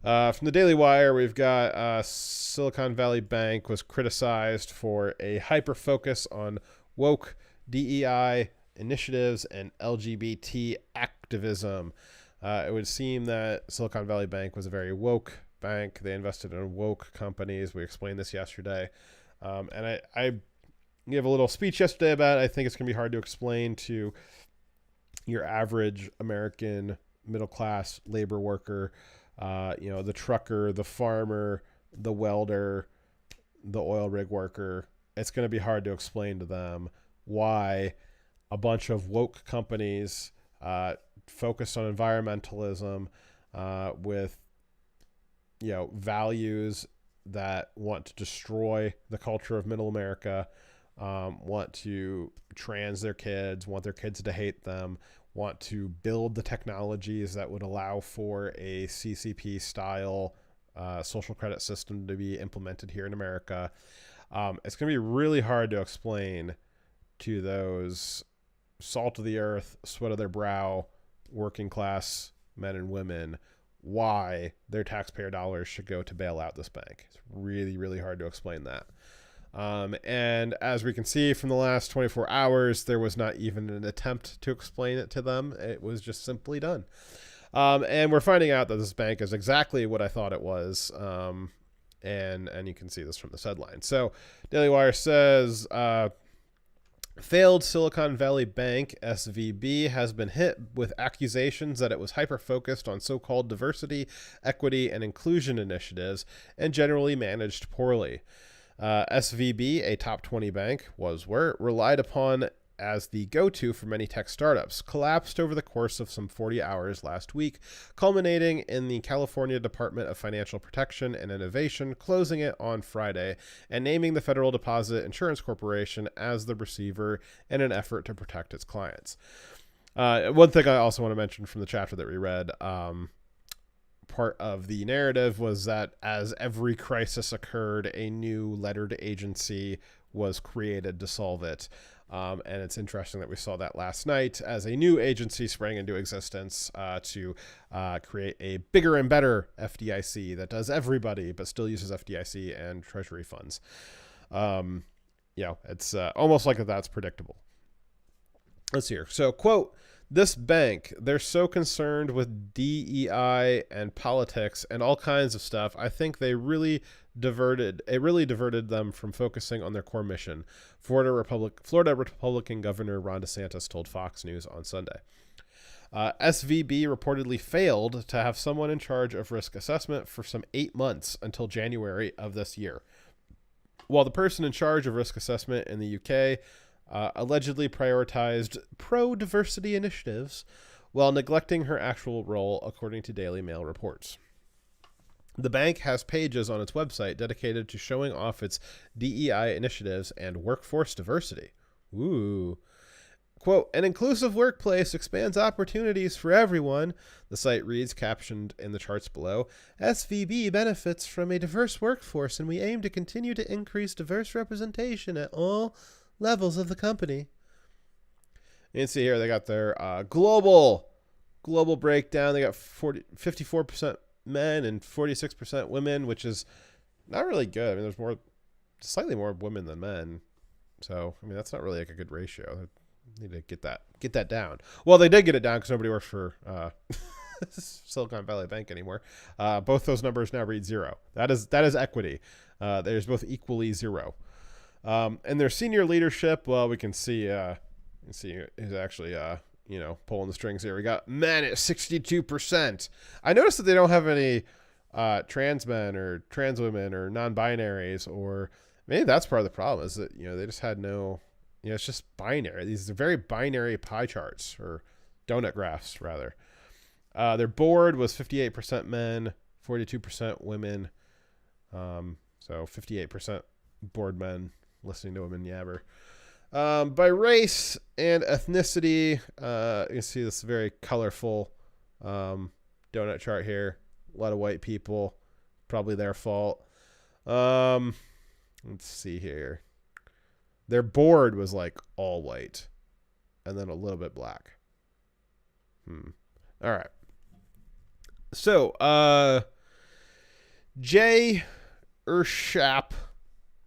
From the Daily Wire, we've got Silicon Valley Bank was criticized for a hyper-focus on woke DEI initiatives and LGBT activism. It would seem that Silicon Valley Bank was a very woke bank. They invested in woke companies. We explained this yesterday. And I gave a little speech yesterday about it. I think it's going to be hard to explain to your average American middle-class labor worker, the trucker, the farmer, the welder, the oil rig worker. It's going to be hard to explain to them why a bunch of woke companies focused on environmentalism with, values that want to destroy the culture of middle America, want to trans their kids, want their kids to hate them, want to build the technologies that would allow for a CCP style social credit system to be implemented here in America. It's going to be really hard to explain to those salt of the earth, sweat of their brow, working class men and women why their taxpayer dollars should go to bail out this bank. It's really, really hard to explain that. And as we can see from the last 24 hours, there was not even an attempt to explain it to them. It was just simply done. And we're finding out that this bank is exactly what I thought it was. And you can see this from this headline. So Daily Wire says, failed Silicon Valley Bank, SVB, has been hit with accusations that it was hyper-focused on so-called diversity, equity, and inclusion initiatives and generally managed poorly. SVB, a top 20 bank, was where it relied upon as the go-to for many tech startups, collapsed over the course of some 40 hours last week, culminating in the California Department of Financial Protection and Innovation closing it on Friday and naming the Federal Deposit Insurance Corporation as the receiver in an effort to protect its clients. One thing I also want to mention from the chapter that we read, part of the narrative was that as every crisis occurred, a new lettered agency was created to solve it. And it's interesting that we saw that last night as a new agency sprang into existence to create a bigger and better FDIC that does everybody, but still uses FDIC and Treasury funds. It's almost like that's predictable. Let's hear. So, quote, "This bank, they're so concerned with DEI and politics and all kinds of stuff. I think it really diverted them from focusing on their core mission," Florida Republican Governor Ron DeSantis told Fox News on Sunday. SVB reportedly failed to have someone in charge of risk assessment for some 8 months until January of this year. While the person in charge of risk assessment in the UK allegedly prioritized pro-diversity initiatives while neglecting her actual role, according to Daily Mail reports. The bank has pages on its website dedicated to showing off its DEI initiatives and workforce diversity. Ooh. Quote, "An inclusive workplace expands opportunities for everyone," the site reads, captioned in the charts below. "SVB benefits from a diverse workforce, and we aim to continue to increase diverse representation at all levels of the company." You can see here they got their global breakdown. They got 54% men and 46% women, which is not really good. I mean, there's slightly more women than men. So, I mean, that's not really like a good ratio. They need to get that down. Well, they did get it down because nobody works for Silicon Valley Bank anymore. Both those numbers now read 0. That is equity. There's both equally 0. And their senior leadership, well, we can see who's actually, pulling the strings here. We got men at 62%. I noticed that they don't have any trans men or trans women or non-binaries, or maybe that's part of the problem is that, they just had no, it's just binary. These are very binary pie charts, or donut graphs, rather. Their board was 58% men, 42% women. So 58% board men listening to women yabber. By race and ethnicity, you can see this very colorful donut chart here. A lot of white people, probably their fault. Let's see here. Their board was like all white and then a little bit black. All right. So, Jay Urshap,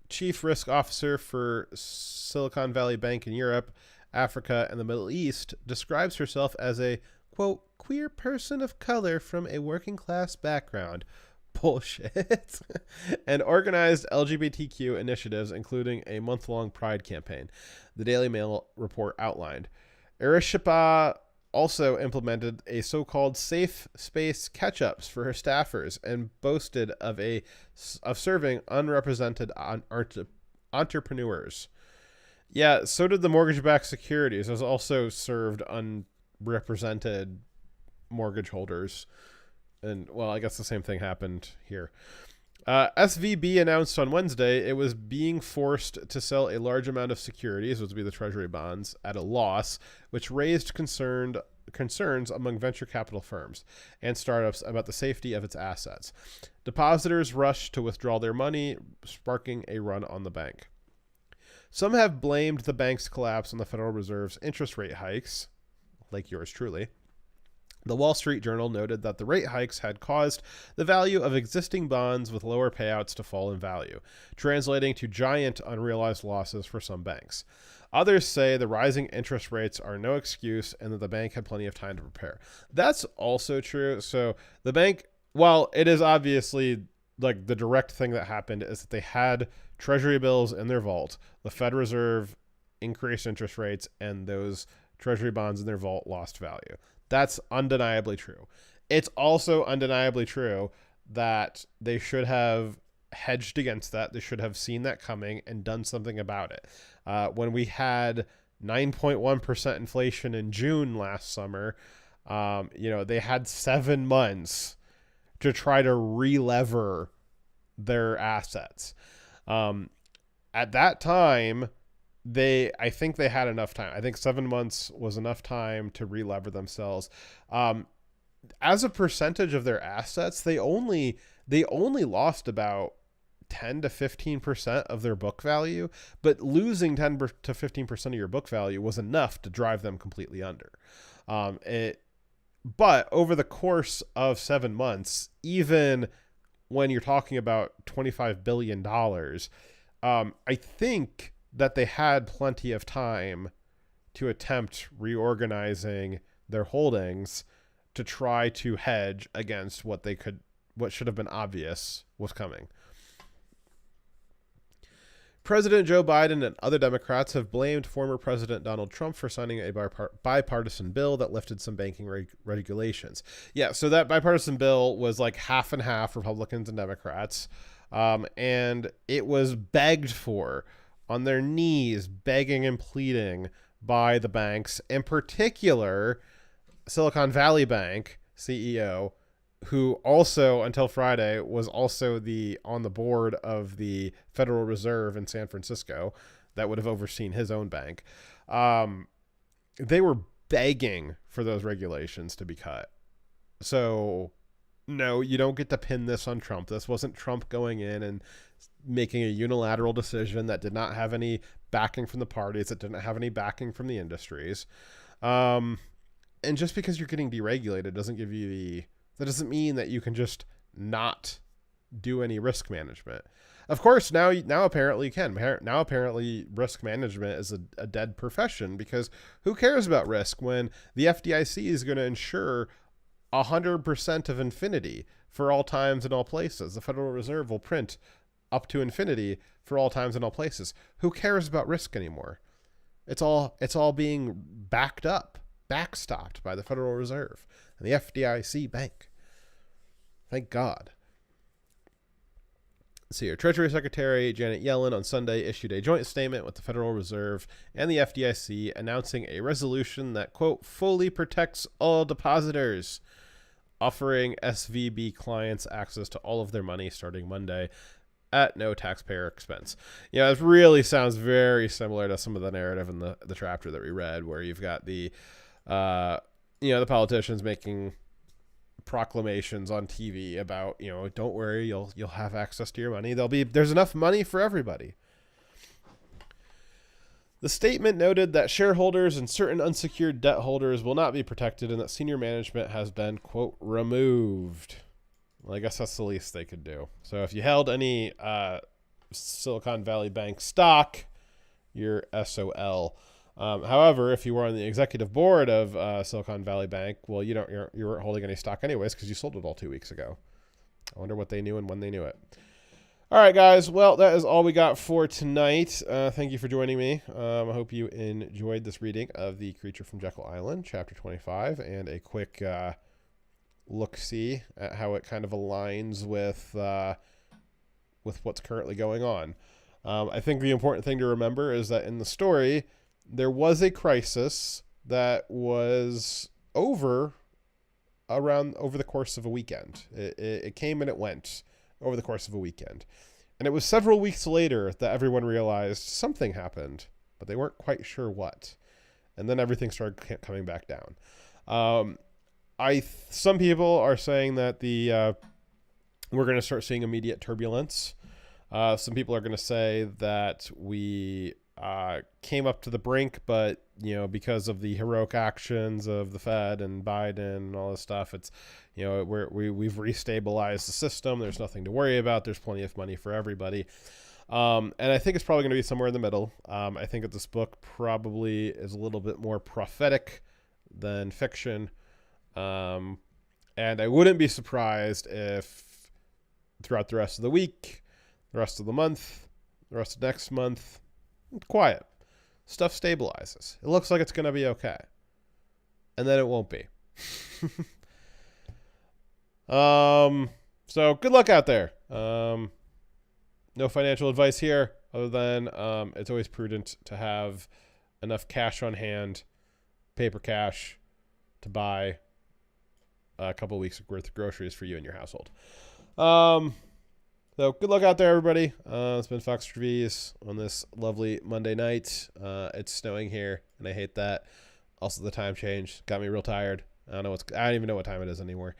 Chief Risk Officer for Silicon Valley Bank in Europe, Africa, and the Middle East, describes herself as a, quote, "queer person of color from a working class background." Bullshit. And organized LGBTQ initiatives, including a month-long Pride campaign, the Daily Mail report outlined. Urshap also implemented a so-called safe space catch-ups for her staffers and boasted of serving unrepresented entrepreneurs. Yeah, so did the mortgage-backed securities. Those also served unrepresented mortgage holders. And, well, I guess the same thing happened here. SVB announced on Wednesday it was being forced to sell a large amount of securities, which would be the treasury bonds, at a loss, which raised concerns among venture capital firms and startups about the safety of its assets. Depositors rushed to withdraw their money, sparking a run on the bank. Some have blamed the bank's collapse on the Federal Reserve's interest rate hikes, like yours truly. The Wall Street Journal noted that the rate hikes had caused the value of existing bonds with lower payouts to fall in value, translating to giant unrealized losses for some banks. Others say the rising interest rates are no excuse and that the bank had plenty of time to prepare. That's also true. So the bank, while it is obviously like the direct thing that happened is that they had treasury bills in their vault, the Fed Reserve increased interest rates, and those treasury bonds in their vault lost value. That's undeniably true. It's also undeniably true that they should have hedged against that. They should have seen that coming and done something about it. When we had 9.1% inflation in June last summer. They had 7 months to try to re-lever their assets. At that time, I think they had enough time. I think 7 months was enough time to re-lever themselves. As a percentage of their assets, they only lost about 10 to 15% of their book value, but losing 10 to 15% of your book value was enough to drive them completely under. But over the course of 7 months, even when you're talking about $25 billion, I think that they had plenty of time to attempt reorganizing their holdings to try to hedge against what should have been obvious was coming. President Joe Biden and other Democrats have blamed former President Donald Trump for signing a bipartisan bill that lifted some banking regulations. Yeah, so that bipartisan bill was like half and half, Republicans and Democrats, and it was begged for on their knees, begging and pleading by the banks, in particular Silicon Valley Bank CEO, who also, until Friday, was also on the board of the Federal Reserve in San Francisco that would have overseen his own bank. They were begging for those regulations to be cut. So, no, you don't get to pin this on Trump. This wasn't Trump going in and making a unilateral decision that did not have any backing from the parties, that didn't have any backing from the industries. And just because you're getting deregulated that doesn't mean that you can just not do any risk management. Of course, now apparently you can. Now apparently risk management is a dead profession, because who cares about risk when the FDIC is going to insure 100% of infinity for all times and all places? The Federal Reserve will print up to infinity for all times and all places. Who cares about risk anymore? It's all being backstopped by the Federal Reserve and the FDIC bank. Thank God. So your Treasury Secretary Janet Yellen on Sunday issued a joint statement with the Federal Reserve and the FDIC announcing a resolution that, quote, fully protects all depositors, offering SVB clients access to all of their money starting Monday at no taxpayer expense. It really sounds very similar to some of the narrative in the chapter that we read, where you've got the politicians making proclamations on TV about, don't worry, you'll have access to your money. There's enough money for everybody. The statement noted that shareholders and certain unsecured debt holders will not be protected, and that senior management has been, quote, removed. Well, I guess that's the least they could do. So if you held any Silicon Valley Bank stock, you're SOL. However, if you were on the executive board of Silicon Valley Bank, well, you weren't holding any stock anyways, because you sold it all 2 weeks ago. I wonder what they knew and when they knew it. All right, guys. Well, that is all we got for tonight. Thank you for joining me. I hope you enjoyed this reading of The Creature from Jekyll Island, Chapter 25, and a quick look-see at how it kind of aligns with what's currently going on. I think the important thing to remember is that in the story, there was a crisis that was over the course of a weekend. It came and it went over the course of a weekend. And it was several weeks later that everyone realized something happened, but they weren't quite sure what. And then everything started coming back down. Some people are saying that we're going to start seeing immediate turbulence. Some people are going to say that we came up to the brink, but because of the heroic actions of the Fed and Biden and all this stuff, it's we've restabilized the system. There's nothing to worry about. There's plenty of money for everybody. And I think it's probably going to be somewhere in the middle. I think that this book probably is a little bit more prophetic than fiction. And I wouldn't be surprised if throughout the rest of the week, the rest of the month, the rest of next month, quiet. Stuff stabilizes. It looks like it's going to be okay. And then it won't be. So good luck out there. No financial advice here other than it's always prudent to have enough cash on hand, paper cash, to buy a couple of weeks worth of groceries for you and your household. So good luck out there, everybody. It's been Fox Trevis on this lovely Monday night. It's snowing here, and I hate that. Also, the time change got me real tired. I don't even know what time it is anymore.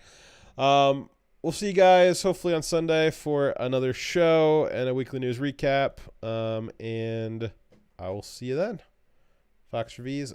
We'll see you guys hopefully on Sunday for another show and a weekly news recap. And I will see you then. Fox Trevis.